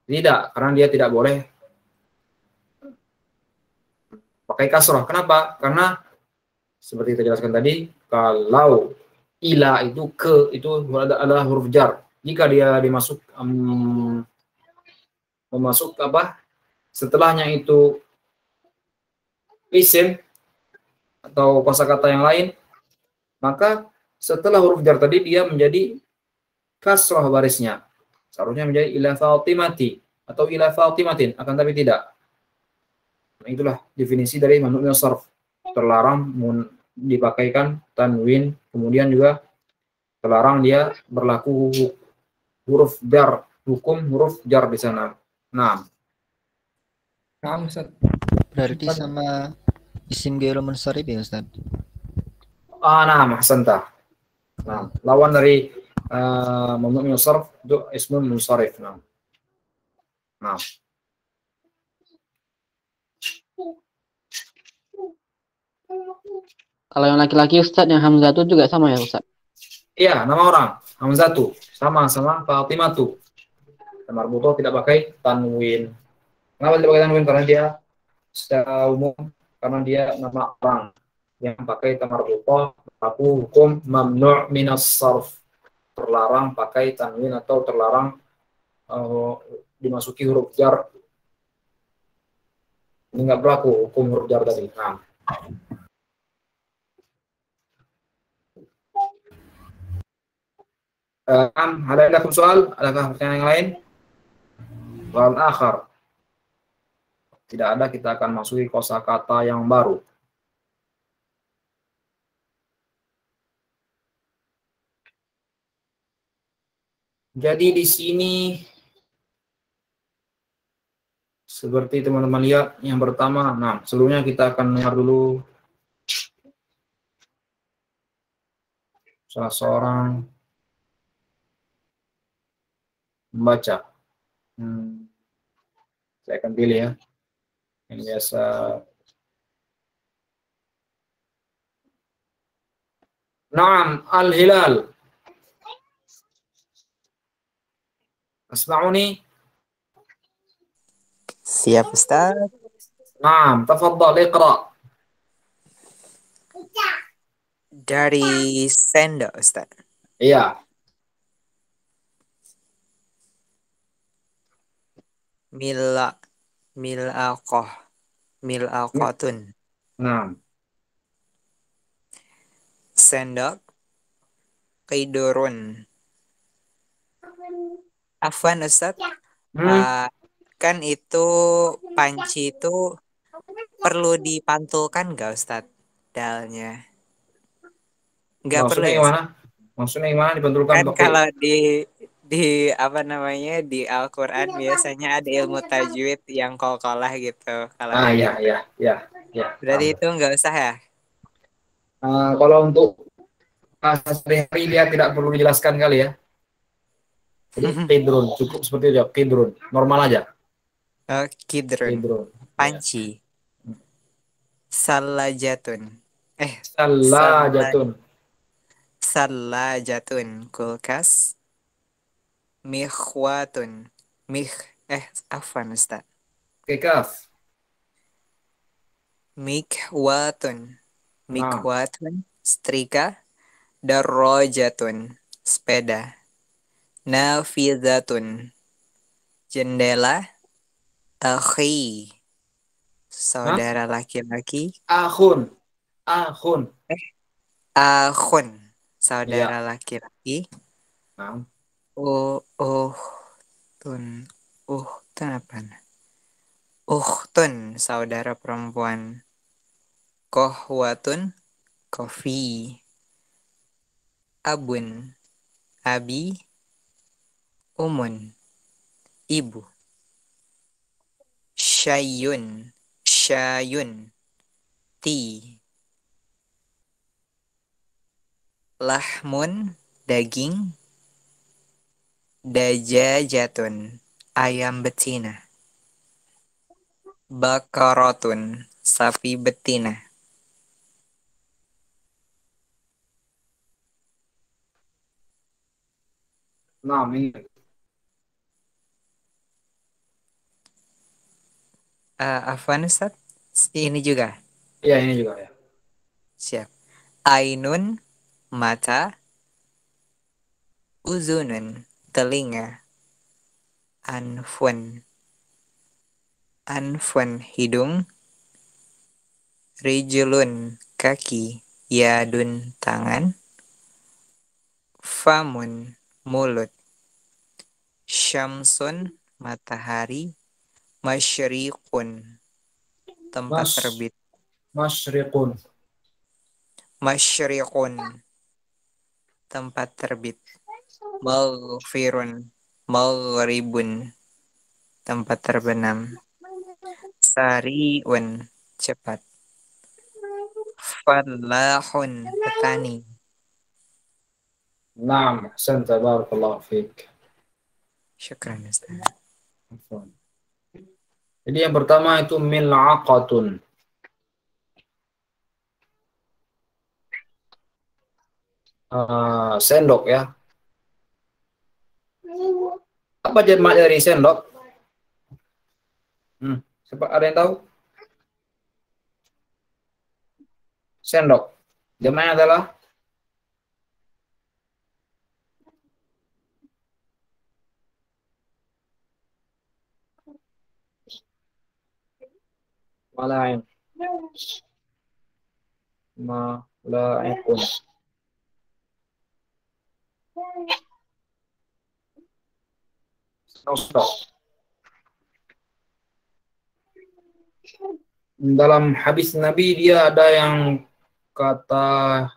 Speaker 1: Tidak, karena dia tidak boleh pakai kasrah. Kenapa? Karena seperti kita jelaskan tadi, kalau ila itu ke, itu adalah huruf jar. Jika dia memasuk apa? Setelahnya itu isim atau kosakata yang lain, maka setelah huruf jar tadi dia menjadi kasrah barisnya. Seharusnya menjadi ila Fatimati atau ila Fatimatin, akan tapi tidak. Nah, itulah definisi dari mamnu' minas sarf. Terlarang dipakaikan tanwin, kemudian juga terlarang dia berlaku huruf jar, hukum huruf jar di sana. Nah,
Speaker 5: Ustaz.
Speaker 4: Berarti sama isim ghairu munsharif ya Ustaz?
Speaker 1: nah, ahsanta. Nah, lawan dari mamnu' minas sarf itu ismun munsharif. Nah.
Speaker 6: Kalau yang laki-laki Ustaz, yang Hamzah itu juga sama ya Ustaz?
Speaker 1: Iya, nama orang Hamzatu sama Fatimatu. Marbutah tidak pakai tanwin. Kenapa tidak pakai tanwin? Karena dia secara umum, karena dia nama orang yang pakai marbutah berlaku hukum mamnu' minas sarf, terlarang pakai tanwin atau terlarang dimasuki huruf jar. Ini nggak berlaku hukum huruf jar tadi. Nah. Ada soal? Adakah pertanyaan yang lain? Soal akhir. Tidak ada, kita akan masuki kosakata yang baru. Jadi di sini seperti teman-teman lihat yang pertama, nah sebelumnya kita akan dengar dulu salah seorang membaca. Saya akan pilih ya, yang biasa. Naam, al-hilal. Asma'uni?
Speaker 3: Siap Ustaz.
Speaker 1: Naam, tafaddal, iqra.
Speaker 3: Dari sendok Ustaz.
Speaker 1: Iya.
Speaker 3: Milaqotun.
Speaker 1: Naam.
Speaker 3: Sendok. Qidurun. Afwan Ustaz. Kan itu panci itu perlu dipantulkan nggak Ustaz? Dalnya. Nggak perlu
Speaker 1: Maksudnya
Speaker 3: ya?
Speaker 1: gimana? Maksudnya gimana dibentulkan
Speaker 3: Kan
Speaker 1: pakai?
Speaker 3: kalau di apa namanya di Al-Quran biasanya ada ilmu tajwid yang qalqalah gitu. Kalau kayak gitu.
Speaker 1: Ya.
Speaker 3: Berarti itu nggak usah ya?
Speaker 1: Kalau untuk sehari-hari dia tidak perlu dijelaskan kali ya. Jadi qidrun, cukup seperti itu, qidrun, normal aja.
Speaker 3: Qidrun.
Speaker 1: Qidrun.
Speaker 3: Panci. Salajatun.
Speaker 1: Salajatun.
Speaker 3: Salajatun. Kulkas. Mikhwatun. Afwan Ustaz.
Speaker 1: Kekaf.
Speaker 3: Mikhwatun.
Speaker 1: Nah.
Speaker 3: Mikhwatun. Setrika. Darrojatun. Sepeda. Nafizatun. Jendela. Akhi. Saudara laki-laki.
Speaker 1: Akhun.
Speaker 3: Akhun. Saudara
Speaker 1: Ya.
Speaker 3: laki-laki.
Speaker 1: Nah.
Speaker 3: Tun apa? Ukhtun, saudara perempuan. Kohwatun, kofi. Abun, abi. Umun, ibu. Syayun, syayun, tea. Lahmun, daging. Dajajatun, ayam betina. Bakaratun, sapi betina.
Speaker 1: Nah, ini.
Speaker 3: Afwan Ustaz, ini juga.
Speaker 1: Iya, ini juga ya.
Speaker 3: Siap. Ainun, mata. Uzunun, telinga. Anfun, anfun, hidung. Rijlun, kaki. Yadun, tangan. Famun, mulut. Syamsun, matahari. Masyriqun, tempat terbit.
Speaker 1: Masyriqun.
Speaker 3: Masyriqun, tempat terbit. Maghfirun, maghribun, tempat terbenam. Sariun, cepat. Fallahun, petani.
Speaker 1: Naam, ahsanta, barakallahu fiik.
Speaker 3: Syukran Ustaz.
Speaker 1: Afwan. Jadi yang pertama itu mil'aqatun. Sendok ya. Apa jamak dari sendok? Siapa ada yang tahu? Sendok. Jamaknya adalah mala'in. Mala'ikun. Sendok. Dalam hadis Nabi dia ada yang kata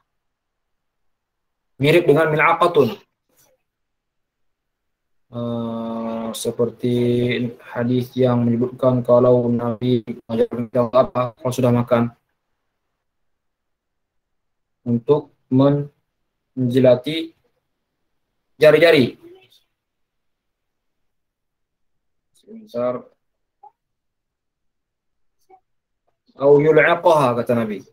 Speaker 1: mirip dengan mil'aqatun. Seperti hadis yang menyebutkan kalau Nabi mengajarkan kita apa kalau sudah makan untuk menjilati jari-jari. Sebentar. Au yul'aqaha, kata Nabi.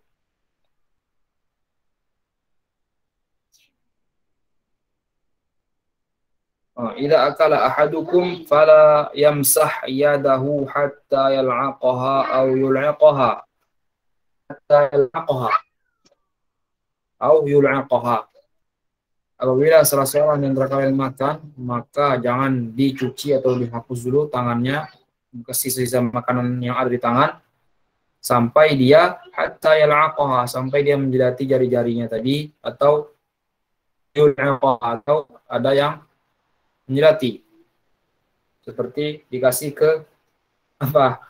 Speaker 1: Idza akala ahadukum fala yamsah yadahu hatta yal'aqaha au yul'aqaha. Hatta yal'aqaha. Au yul'aqaha. Apabila salah seorang yang kalian makan, maka jangan dicuci atau dihapus dulu tangannya, sisa makanan yang ada di tangan, sampai dia hatta yal'aqaha, sampai dia menjilati jari-jarinya tadi, atau yul'aqaha, atau ada yang menjilati, seperti dikasih ke apa?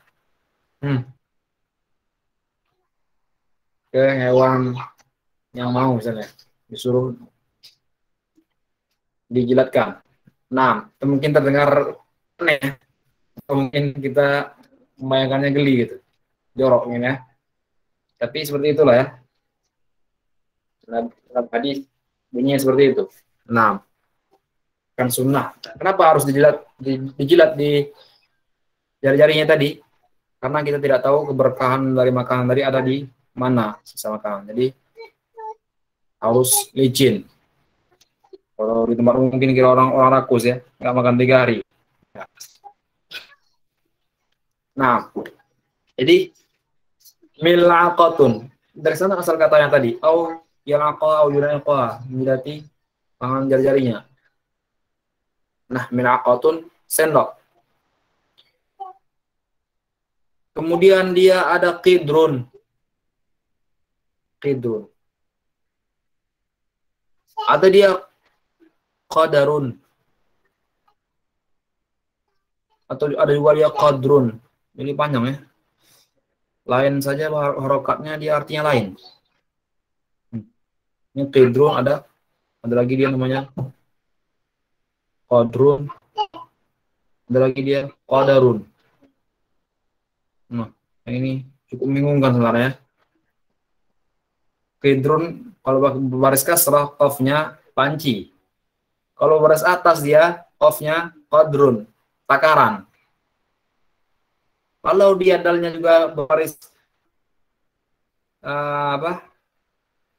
Speaker 1: Ke hewan yang mau misalnya, disuruh dijilatkan. Nah, itu mungkin terdengar aneh, atau mungkin kita membayangkannya geli gitu, jorok mungkin ya. Tapi seperti itulah ya. Dalam hadis bunyinya seperti itu. Nah, kan sunnah. Kenapa harus dijilat di jari-jarinya tadi? Karena kita tidak tahu keberkahan dari makanan tadi ada di mana sisa makanan. Jadi harus licin. Kalau di tempat mungkin kira orang rakus ya, nggak makan 3 hari. Ya. Nah, jadi mil'aqatun. Dari sana asal katanya tadi. Au yal'aqa au yul'aqa, menjilati tangan jari-jarinya. Nah, mil'aqatun, sendok. Kemudian dia ada qidrun. Qidrun. Ada dia qadarun. Atau ada juga dia qadrun. Jadi panjang ya. Lain saja harokatnya dia artinya lain. Ini qidrun ada lagi dia namanya qadrun, ada lagi dia qadarun. Nah, yang ini cukup membingungkan sebenarnya. Qidrun kalau baris kasrah qafnya panci. Kalau baris atas dia qafnya qadrun, takaran. Kalau dia dalnya juga baris apa?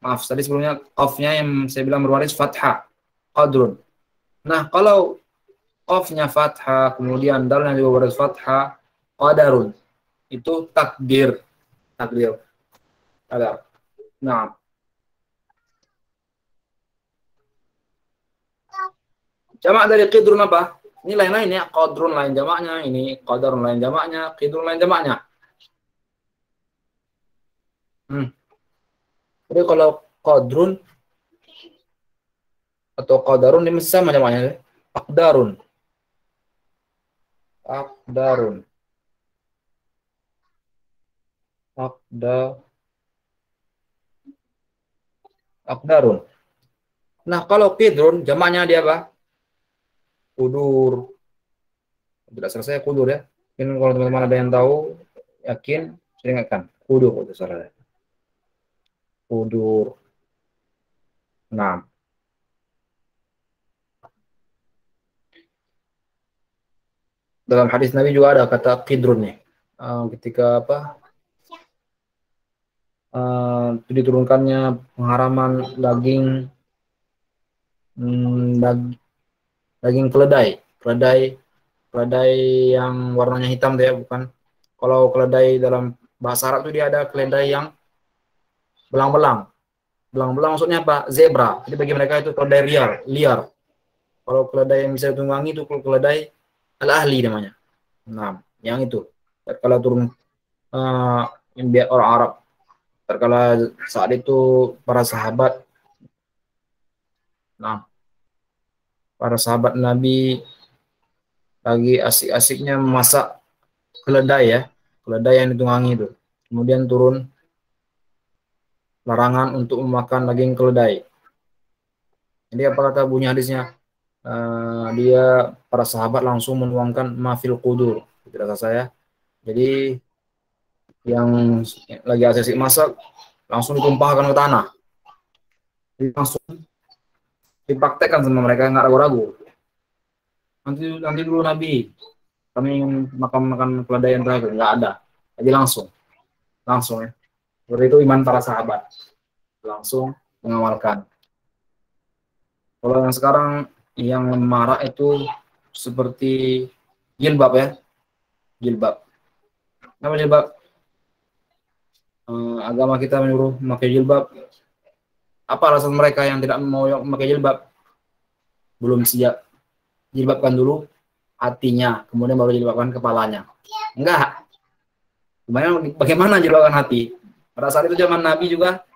Speaker 1: Maaf, tadi sebelumnya qafnya yang saya bilang berbaris fathah, qadrun. Nah, kalau qafnya fathah, kemudian dalnya juga baris fathah, qadarun. Itu takdir. Takdir. Qadar. Nah. Jamak dari qidrun apa? Ini lain-lain ya. Qadrun lain jamaknya, ini qadarun lain jamaknya, qidrun lain jamaknya. Jadi kalau qadrun atau qadarun ini sama jamaknya. Aqdarun. Aqdarun. Aqdarun. Nah, kalau qidrun jamaknya dia apa? Kudur. Tidak selesai kudur ya. Mungkin kalau teman-teman ada yang tahu, yakin, saya ingatkan. Kudur itu salah. Kudur. Nah. Dalam hadis Nabi juga ada kata qidrun nih. Ketika apa? Diturunkannya pengharaman daging daging keledai yang warnanya hitam tuh ya, bukan. Kalau keledai dalam bahasa Arab tuh dia ada keledai yang belang-belang. Belang-belang maksudnya apa? Zebra. Jadi bagi mereka itu keledai liar. Kalau keledai yang bisa ditunggangi itu keledai al-ahli namanya. Nah, yang itu. Kalau turun orang Arab, terkala saat itu para sahabat, para sahabat Nabi lagi asik-asiknya memasak keledai ya, keledai yang ditunggangi itu. Kemudian turun larangan untuk memakan daging keledai. Jadi apa kata bunyi hadisnya? Dia para sahabat langsung menuangkan mafil qudur, tidak rasa saya. Jadi yang lagi asik masak langsung ditumpahkan ke tanah. Jadi langsung dipraktekkan sama mereka, nggak ragu-ragu. Nanti dulu Nabi, kami ingin makan keledai yang terakhir, nggak ada. Jadi langsung ya. Seperti itu iman para sahabat, langsung mengamalkan. Kalau yang sekarang yang marak itu seperti jilbab ya, jilbab. Apa jilbab? Agama kita menyuruh memakai jilbab. Apa alasan mereka yang tidak mau memakai jilbab? Belum siap. Jilbabkan dulu hatinya, kemudian baru jilbabkan kepalanya. Enggak. Bagaimana jilbabkan hati? Pada saat itu zaman Nabi juga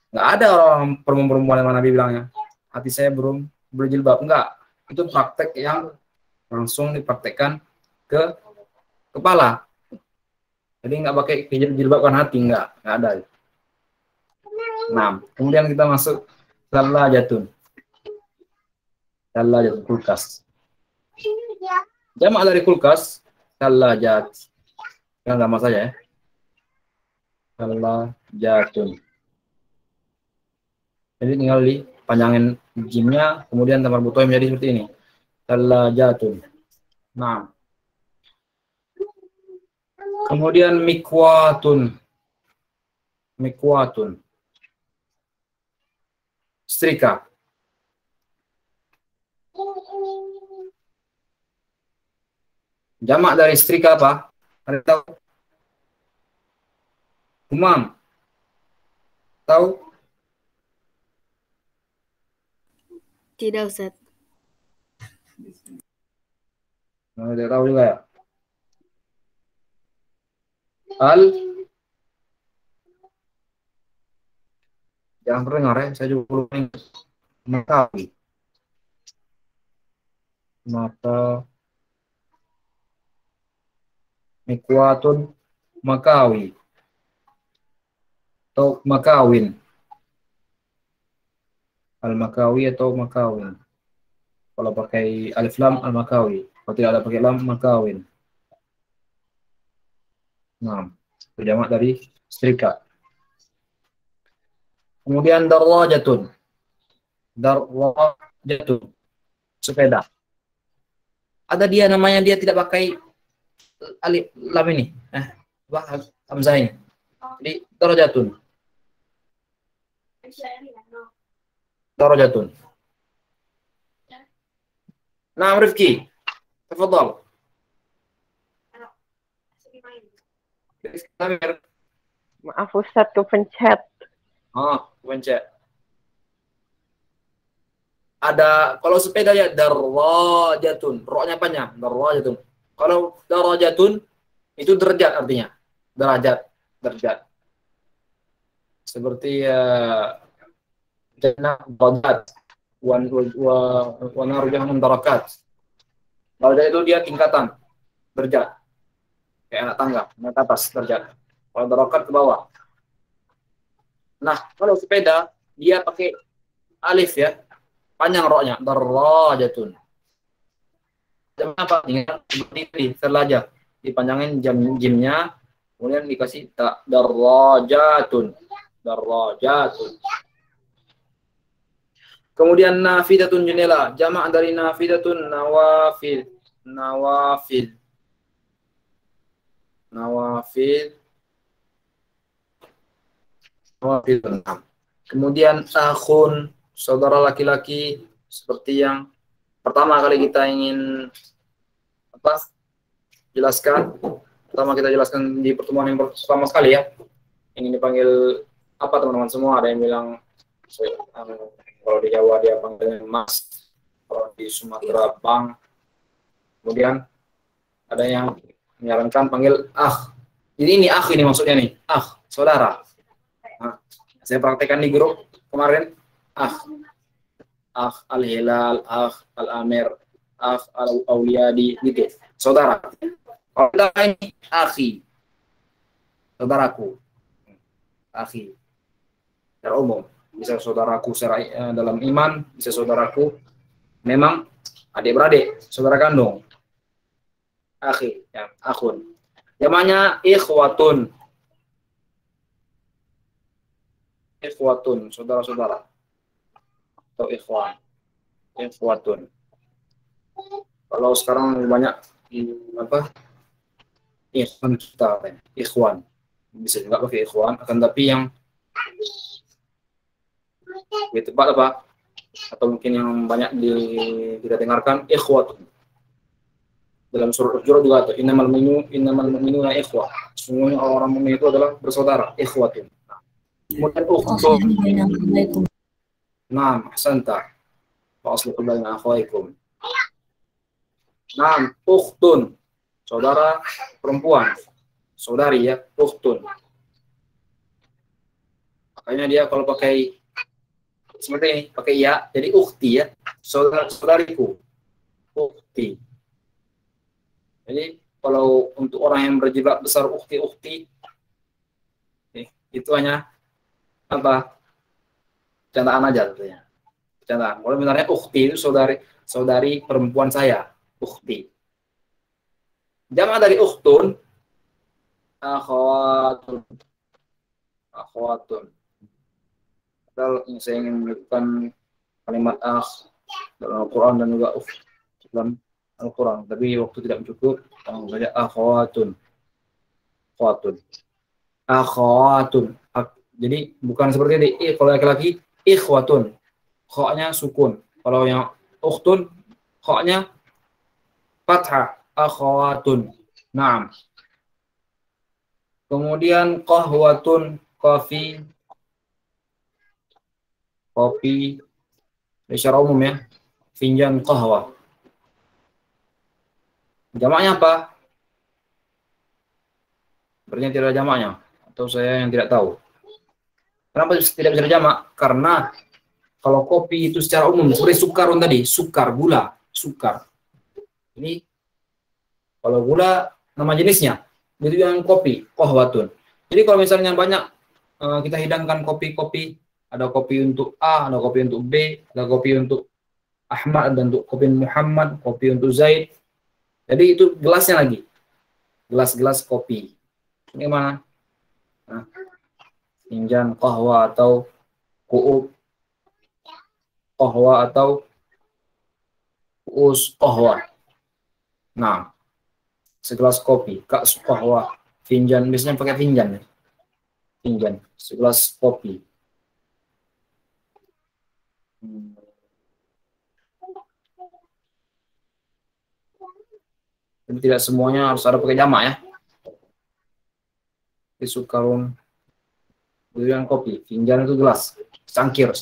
Speaker 1: enggak ada orang perempuan yang Nabi bilangnya, hati saya belum berjilbab. Enggak. Itu praktek yang langsung dipraktekkan ke kepala. Jadi enggak pakai jilbabkan hati, enggak ada. Nah, kemudian kita masuk salajatun. Salajat kulkas. Jamak dari kulkas salajat. Yang sama saja ya. Salajatun. Jadi tinggal dipanjangin jimnya, kemudian tamar butoy menjadi seperti ini. Salajatun. Nah. Kemudian mikwatun. Mikwatun. Setrika. Jamak dari setrika apa? Ada tahu? Umam. Tahu?
Speaker 2: Tidak, Ustaz.
Speaker 1: Tidak tahu juga ya. Jangan terdengar ya, saya juga belum ingat. Mata Mikwatun makawi atau makawin. Al-makawi atau makawin. Kalau pakai alif lam al-makawi. Kalau tidak ada pakai lam makawin. Nah, itu jamak dari setrika. Kemudian darajatun. Darajatun. Sepeda. Ada dia namanya, dia tidak pakai alif lam ini. Hamzah ini. Jadi darajatun. Darajatun. Nah, Rifki. Tafadhal.
Speaker 7: Maaf Ustaz, kepencet.
Speaker 1: Kepencet. Ada, kalau sepeda ya darajatun. Ro-nya panjang, darajatun. Kalau darajatun itu derajat artinya. Derajat. Seperti jannah darajat wa naru jahannam darakat. Darajat itu dia tingkatan, derajat. Kayak anak tangga, naik atas derajat. Kalau darakat ke bawah. Nah, kalau sepeda dia pakai alif ya. Panjang roknya, darajatun. Jam apa? Ingat seperti terlaja. Dipanjangin jimnya, kemudian dikasih tak, darajatun. Kemudian nafidatun jendela. Jamak dari nafidatun nawafil. Kemudian akhun, saudara laki-laki, seperti yang pertama kali kita ingin jelaskan. Pertama kita jelaskan di pertemuan yang pertama sekali ya. Ingin dipanggil apa teman-teman semua? Ada yang bilang kalau di Jawa dia panggilnya Mas, kalau di Sumatera Bang. Kemudian ada yang menyarankan panggil Jadi ini ini maksudnya nih, saudara. Nah, saya praktekkan di grup kemarin, al-hilal, al-amir, al-auliyadi, gitu. Saudara. Kalau ini saudaraku. Secara umum, bisa saudaraku secara dalam iman, bisa saudaraku memang adik-beradik, saudara kandung. Akhun. Namanya ikhwatun, saudara-saudara. Atau ikhwatun. Kalau sekarang banyak ikhwan. Bisa juga pakai ikhwan, akan tapi yang lebih tepat atau mungkin yang banyak kita dengarkan ikhwatun. Dalam surah Al-Hujurat juga ada innamal mu'minuna ikhwah. Sesungguhnya orang mukmin itu adalah bersaudara, ikhwatun. Kemudian ukhtun. Naam, ahsanta. Wa aslihu baina akhawaykum. Naam, ukhtun. Saudara perempuan. Saudari ya, ukhtun. Makanya dia kalau pakai seperti ini, pakai ya, jadi ukhti ya, saudariku, ukhti. Jadi kalau untuk orang yang berjilbab besar ukhti, itu hanya candaan aja tentunya. Candaan. Kalau sebenarnya ukhti itu saudari perempuan saya, ukhti. Jamak dari ukhtun, akhwatun. Padahal saya ingin menunjukkan kalimat dalam Al-Quran dan juga dalam Al-Quran, tapi waktu tidak cukup, saja akhwatun. Jadi bukan seperti ini. Kalau laki-laki ikhwatun, kha-nya sukun. Kalau yang ukhtun, kha-nya fathah, akhwatun. Naam. Kemudian qahwatun, kopi secara umum ya, finjan qahwa. Jamaknya apa? Sepertinya tidak ada jamaknya, atau saya yang tidak tahu. Kenapa tidak bisa jamak? Karena kalau kopi itu secara umum seperti sukarun tadi, gula. Ini kalau gula nama jenisnya, Begitu yang kopi, qahwatun. Jadi kalau misalnya banyak kita hidangkan kopi-kopi, ada kopi untuk A, ada kopi untuk B, ada kopi untuk Ahmad, dan untuk kopi Muhammad, kopi untuk Zaid. Jadi itu gelasnya lagi. Gelas-gelas kopi. Ini mana? Nah, finjan qahwa atau ku'ub qahwa atau ku'us qahwa. Nah, segelas kopi, ka'as qahwa, finjan, biasanya pakai finjan. Finjan, segelas kopi. Jadi tidak semuanya harus ada pakai jamak ya. Sukarun, yang kopi, finjan itu gelas, secangkir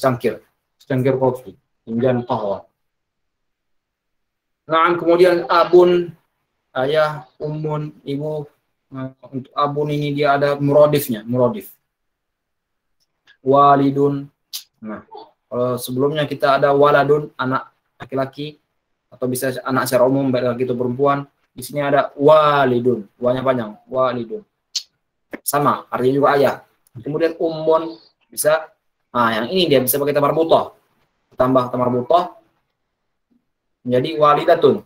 Speaker 1: kopi, finjan qahwa. Nah, kemudian abun, ayah, umun, ibu. Untuk abun ini dia ada muradifnya, muradif. Walidun. Nah, kalau sebelumnya kita ada waladun, anak laki-laki, atau bisa anak secara umum baik laki atau perempuan. Di sini ada walidun, wanya panjang, walidun. Sama, artinya juga ayah. Kemudian ummun bisa, nah yang ini dia bisa pakai tamar butoh. Tambah tamar butoh menjadi walidatun,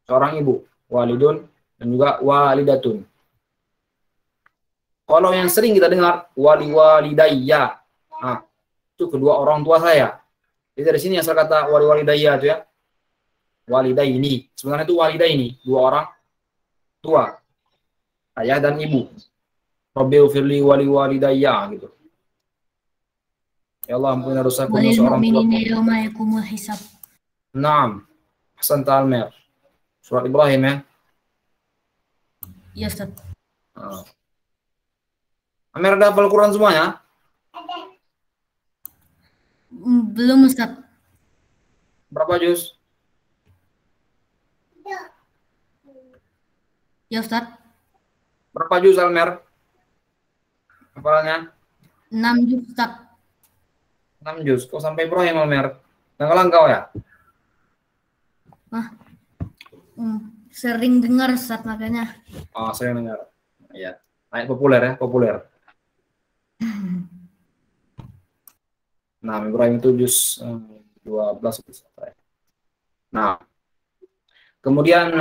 Speaker 1: seorang ibu, walidun, dan juga walidatun. Kalau yang sering kita dengar wali-walidayya, nah, itu kedua orang tua saya. Jadi dari sini asal kata wali-walidayya itu ya, walidaini. Sebenarnya itu walidaini, dua orang tua, ayah dan ibu. Rabbil firli wali-walidayya gitu. Ya Allah, ampunilah dosaku dan seorang tua. Naam, Hasan Talmer. Surat Ibrahim ya.
Speaker 2: Ya, Ustaz.
Speaker 1: Amer ada hafal Quran semuanya?
Speaker 2: Belum, Ustaz.
Speaker 1: Berapa juz?
Speaker 2: Ya, Ustaz.
Speaker 1: Berapa juz Almer? Hafalannya?
Speaker 2: 6 juz, Ustaz.
Speaker 1: 6 juz. Kok sampai Ibrahim Almer? Tanggal engkau ya?
Speaker 2: Sering dengar, Ustaz, makanya.
Speaker 1: Oh, saya dengar. Ya. Naik populer ya, populer. Nah, Ibrahim itu juz 12. Nah, kemudian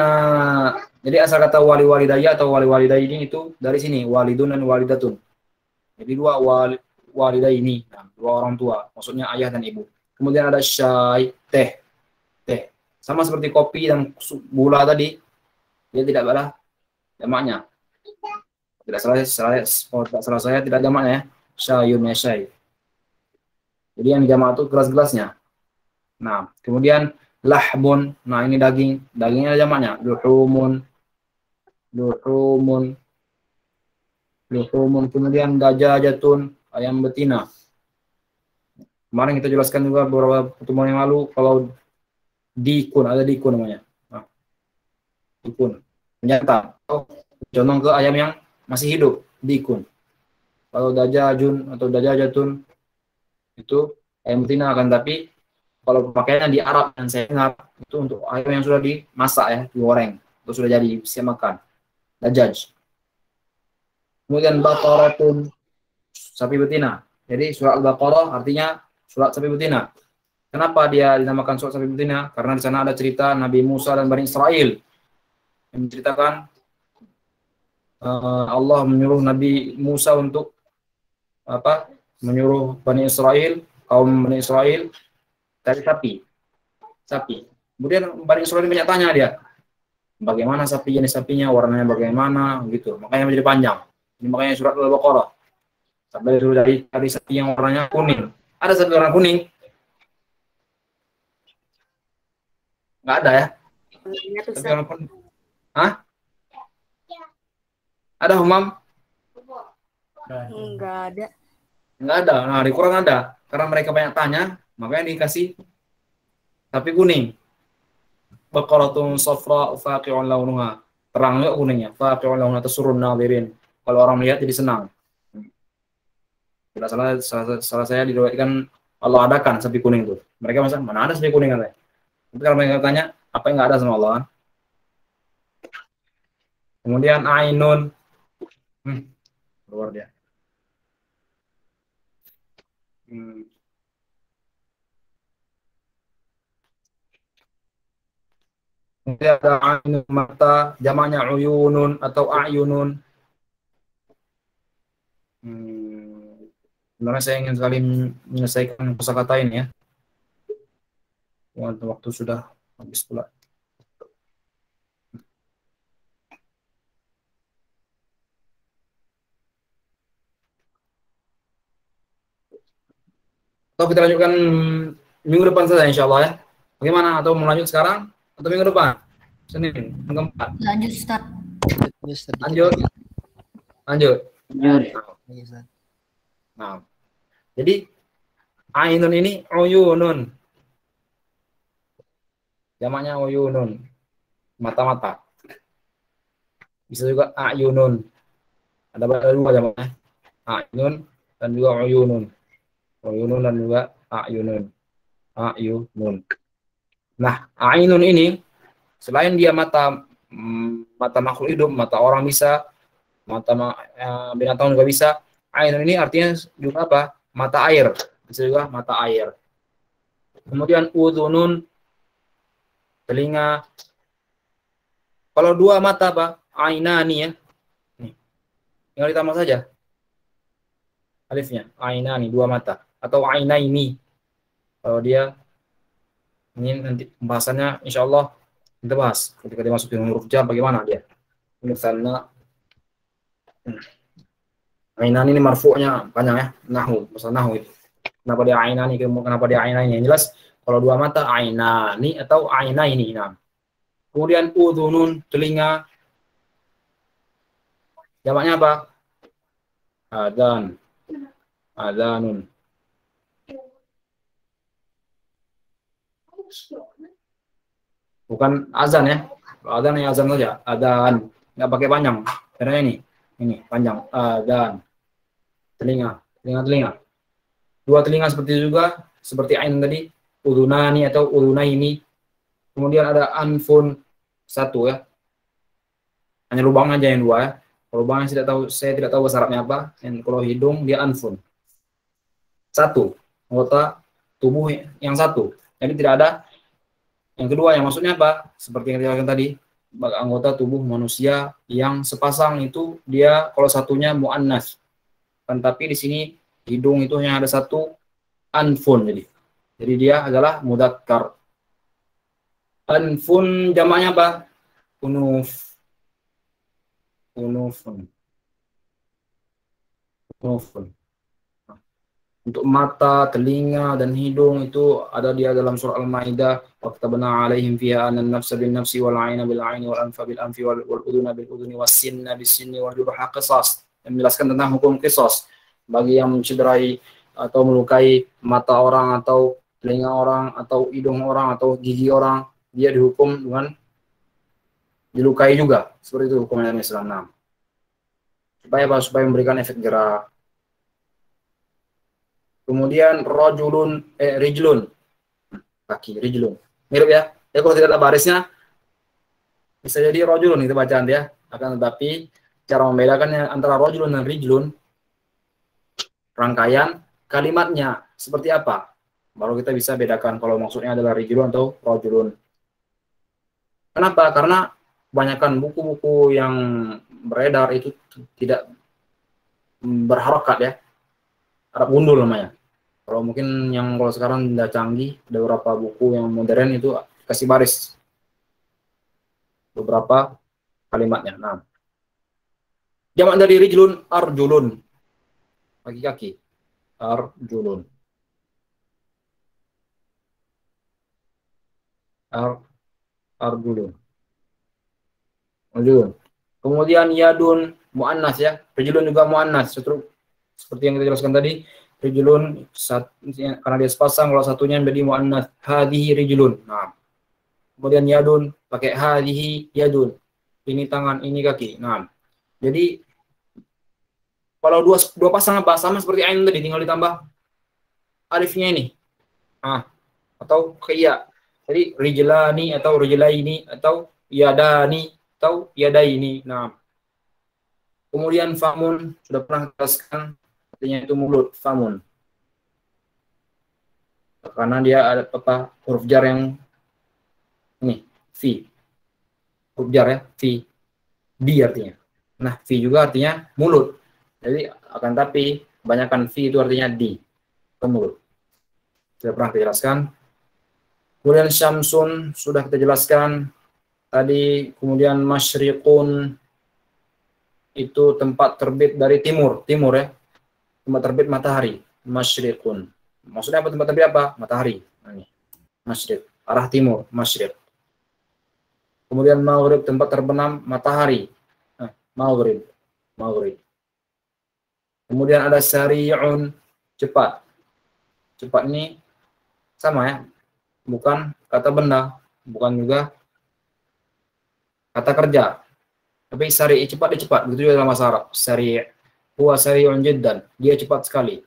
Speaker 1: jadi asal kata wali-walidayya atau wali-walidaini itu dari sini, walidun dan walidatun. Jadi dua walidaini, nah, dua orang tua, maksudnya ayah dan ibu. Kemudian ada syai, teh. Sama seperti kopi dan gula tadi, dia tidak ada jamaknya. Tidak salah saya tidak jamaknya ya. Syayun ya syai. Jadi yang dijamak itu gelas-gelasnya. Nah, kemudian lahbun. Nah, ini daging. Dagingnya jamaknya luhumun. Kemudian dajajatun, ayam betina. Kemarin kita jelaskan juga beberapa pertemuan yang lalu kalau dikun, ada dikun namanya. Nah, dikun. Penjantan. Condong ke ayam yang masih hidup, dikun. Kalau dajajun atau dajajatun itu ayam betina, akan tapi kalau pakaiannya di Arab yang saya dengar itu untuk ayam yang sudah dimasak ya, digoreng, itu sudah jadi siap makan. Dajaj. Kemudian baqaratun, sapi betina. Jadi surat Al-Baqarah artinya surat sapi betina. Kenapa dia dinamakan surat sapi betina? Karena di sana ada cerita Nabi Musa dan Bani Israel yang menceritakan Allah menyuruh Nabi Musa untuk menyuruh Bani Israel, kaum Bani Israel dari sapi. Kemudian Bani Israel banyak tanya dia, bagaimana sapi, jenis sapinya, warnanya bagaimana, gitu. Makanya menjadi panjang. Ini makanya surat Al-Baqarah. Sampai dulu dari sapi yang warnanya kuning. Ada sapi warna kuning? Nggak ada ya? Sapi warna kuning. Hah? Ada Humam?
Speaker 2: Enggak ada.
Speaker 1: Nggak ada. Nah, di Quran ada. Karena mereka banyak tanya, makanya dikasih sapi kuning. Baqaratun safra faqi'un launuha. Terang juga kuningnya. Faqi'un launuha tasurrun nadhirin. Kalau orang melihat jadi senang. Tidak salah saya diriwayatkan Allah adakan sapi kuning itu. Mereka masa mana ada sapi kuning katanya. Tapi kalau mereka tanya, apa yang nggak ada sama Allah? Kemudian ainun. Keluar dia. Kemudian ada ainun mata, jamaknya uyunun atau ayunun. Sebenarnya saya ingin sekali menyelesaikan kosakata ini ya. Waktu sudah habis pula. Atau kita lanjutkan minggu depan saja insya Allah ya. Bagaimana? Atau mau lanjut sekarang atau minggu depan? Senin, minggu keempat.
Speaker 2: Lanjut Ustaz.
Speaker 1: Lanjut. Lanjut. Nah, jadi ainun ini uyunun. Jamaknya uyunun. Mata-mata. Bisa juga ayunun. Ada dua jamaknya. Ainun dan juga uyunun. Uyunun dan juga ayunun. Ayunun. Nah, ainun ini selain dia mata makhluk hidup, mata orang bisa, mata binatang juga bisa. Ainun ini artinya juga apa? Mata air. Bisa juga mata air. Kemudian udhunun, telinga. Kalau dua mata apa? Ainani ya. Nih. Tinggal ditambah saja alifnya. Ainani, dua mata. Atau ainaini. Kalau dia ini nanti pembahasannya insya Allah kita bahas ketika dimasukin huruf jar bagaimana dia. Misalnya ainani ini marfu'nya banyak ya, nahwu, pasal nahwu itu. Kenapa dia ainani, kenapa dia ainaini? Yang jelas kalau dua mata ainani atau ainaini. Nah. Kemudian udhunun, telinga. Jamaknya apa? Adan. Adanun. Bukan azan ya. Azan ya azan saja. Adan. Nggak pakai panjang. Karena ini panjang. Adan. Telinga. Telinga. Dua telinga seperti juga. Seperti ain tadi. Udunani atau udunaini. Kemudian ada anfun. Satu ya. Hanya lubang aja yang dua ya. Kalau lubang saya tidak tahu bahasa Arabnya apa. Dan kalau hidung dia anfun. Satu. Anggota tubuh yang satu. Jadi tidak ada yang kedua, yang maksudnya apa? Seperti yang dikatakan tadi, anggota tubuh manusia yang sepasang itu dia kalau satunya muannas. Kan tapi di sini hidung itu hanya ada satu anfun jadi dia adalah mudzakkar. Anfun jamaknya apa? Unuf. Unufun. Unufun. Untuk mata, telinga, dan hidung itu ada dia dalam surah Al-Maidah. Waqtabna alaihim fiha anan nafsa bin nafsi wal aina bil aini wal anfa bil anfi wal udhuna bil udhuni was sinna bis sinni wal juruha qisas. Yang menjelaskan tentang hukum qisas bagi yang mencederai atau melukai mata orang atau telinga orang atau hidung orang atau gigi orang, dia dihukum dengan dilukai juga. Seperti itu hukum dalam Islam. Supaya apa? Supaya memberikan efek jerah. Kemudian rijlun, kaki, rijlun. Mirip ya. Ya kalau tidak ada barisnya, bisa jadi rajulun itu bacaan dia. Akan tetapi cara membedakannya antara rajulun dan rijlun, rangkaian kalimatnya seperti apa, baru kita bisa bedakan kalau maksudnya adalah rijlun atau rajulun. Kenapa? Karena kebanyakan buku-buku yang beredar itu tidak berharokat ya. Arab gundul namanya. Kalau mungkin yang kalau sekarang udah canggih, ada beberapa buku yang modern itu kasih baris beberapa kalimatnya. Nah, jamak dari rijlun arjulun, kaki-kaki, arjulun, arjulun, arjulun. Kemudian yadun muannas ya, rijlun juga muannas. Seperti yang kita jelaskan tadi, rijlun karena dia sepasang, kalau satunya menjadi muannats, hadhihi rijlun. Nah, kemudian yadun pakai hadhihi yadun. Ini tangan, ini kaki. Nah, jadi kalau dua pasang apa? Sama seperti ain tadi, tinggal ditambah alifnya ini. Nah, atau ya. Jadi rijlani atau rijlaini atau yadani atau yadaini. Nah, Kemudian famun sudah pernah jelaskan, artinya itu mulut, famun. Karena dia ada apa huruf jar yang ini, fi. Huruf jar ya, fi. Di artinya. Nah, fi juga artinya mulut. Jadi akan tapi kebanyakan fi itu artinya di, ke mulut. Sudah pernah dijelaskan. Kemudian syamsun sudah kita jelaskan tadi. Kemudian masyriqun itu tempat terbit dari timur ya. Tempat terbit matahari, masyriqun. Maksudnya apa tempat terbit apa? Matahari. Nah, ini. Masyriq, arah timur, masyriq. Kemudian maghrib tempat terbenam matahari. Nah, maghrib. Kemudian ada sari'un, cepat. Cepat ini sama ya. Bukan kata benda, bukan juga kata kerja. Tapi sari cepat, begitu juga dalam bahasa Arab. Sari' huwa sari'un jiddan, dia cepat sekali.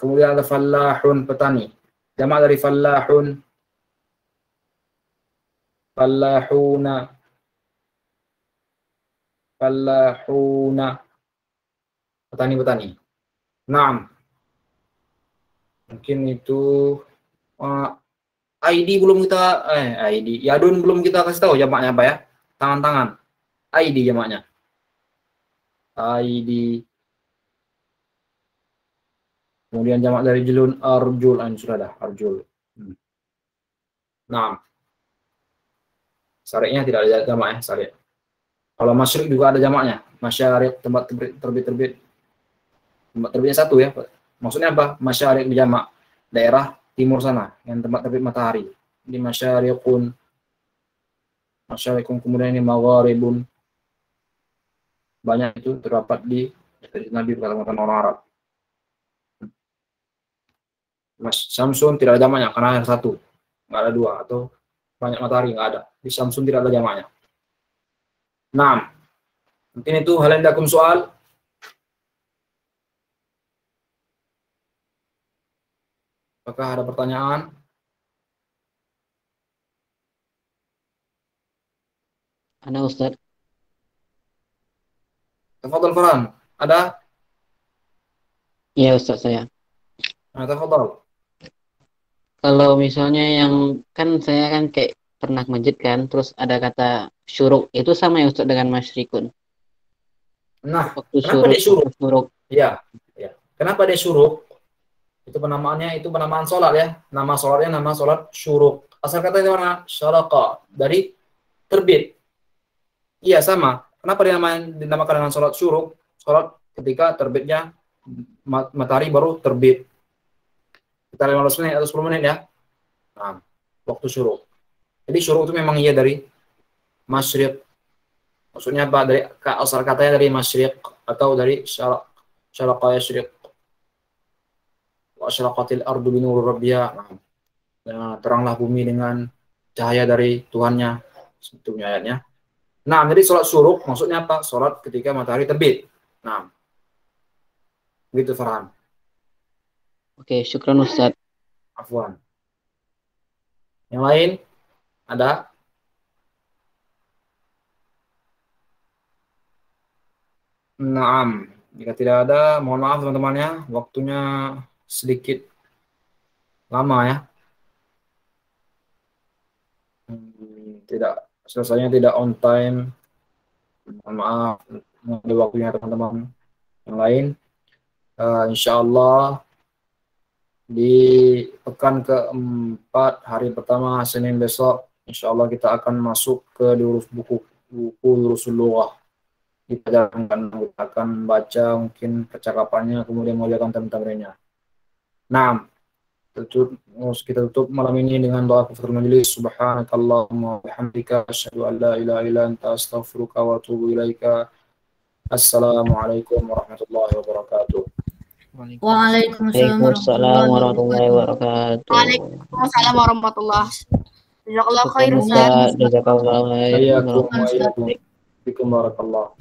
Speaker 1: Kemudian ada fallahun, petani. Jamak dari fallahun, fallahuna, petani. Naam. Mungkin itu ID belum kita yadun belum kita kasih tahu jamaknya apa ya? Tangan. ID jamaknya. ID. Kemudian jamak dari julun, arjul, sudah ada arjul. Nah, syari'nya tidak ada jamak ya, syari'. Kalau masyriq juga ada jamaknya, masyariq tempat terbit. Tempat terbitnya satu ya. Maksudnya apa? Masyariq di jamak daerah timur sana yang tempat terbit matahari. Di masyariqun, kemudian ini magharibun. Banyak itu terdapat di Nabi kata orang Arab. Samsun tidak ada jamaknya karena ada satu, nggak ada dua, atau banyak matahari nggak ada. Di Samsun tidak ada jamaknya. Nah, mungkin itu hal yang dakum soal. Apakah ada pertanyaan?
Speaker 6: Ada Ustaz.
Speaker 1: Tafadhal Farhan, ada?
Speaker 6: Iya Ustaz saya.
Speaker 1: Nah, tafadhal.
Speaker 6: Kalau misalnya yang kan saya kan kayak pernah masjid kan, terus ada kata syuruk, itu sama ya Ustaz dengan masyrikun.
Speaker 1: Nah,
Speaker 6: Waktu
Speaker 1: kenapa dia
Speaker 6: syuruk?
Speaker 1: Ya. Kenapa dia syuruk? Itu penamaannya, itu penamaan sholat ya. Nama sholatnya nama sholat syuruk. Asal kata itu mana? Syaraqa, dari terbit. Iya sama. Kenapa dinamakan dengan sholat syuruk? Sholat ketika terbitnya matahari baru terbit. Kita 15 menit atau 10 menit ya. Nah, waktu syuruk. Jadi syuruk itu memang iya dari masyriq. Maksudnya apa? Dari asal katanya dari masyriq atau dari syaraqa yasyriq. Wa asyraqatil ardu bi nuri rabbiha. Nah, teranglah bumi dengan cahaya dari Tuhannya. Sebetulnya ayatnya. Nah, jadi sholat syuruk maksudnya apa? Sholat ketika matahari terbit. Nah, begitu Farhan.
Speaker 6: Oke, syukran Ustaz.
Speaker 1: Afwan. Yang lain ada? Naam. Jika tidak ada, mohon maaf teman-temannya, waktunya sedikit lama ya. Selesainya tidak on time. Mohon maaf, ada waktunya teman-teman. Yang lain, insyaallah di pekan keempat hari pertama Senin besok, insyaallah kita akan masuk ke buku Durusul Lughah. Kita akan baca mungkin percakapannya, kemudian mengerjakan tamrin-tamrinnya. Nah, kita tutup malam ini dengan doa kafaratul majlis. Subhanakallahumma wa bihamdika asyhadu an la ilaha illa anta astaghfiruka wa atubu ilaika. Assalamualaikum warahmatullahi wabarakatuh.
Speaker 6: Waalaikumsalam warahmatullahi wabarakatuh.
Speaker 2: Waalaikumsalam warahmatullahi wabarakatuh. Jazakallahu khair
Speaker 6: Ustaz.
Speaker 2: Ustaz.
Speaker 6: Jazakallahu khair.
Speaker 1: Ayyakum wa iyyakum. Bikum barakallah.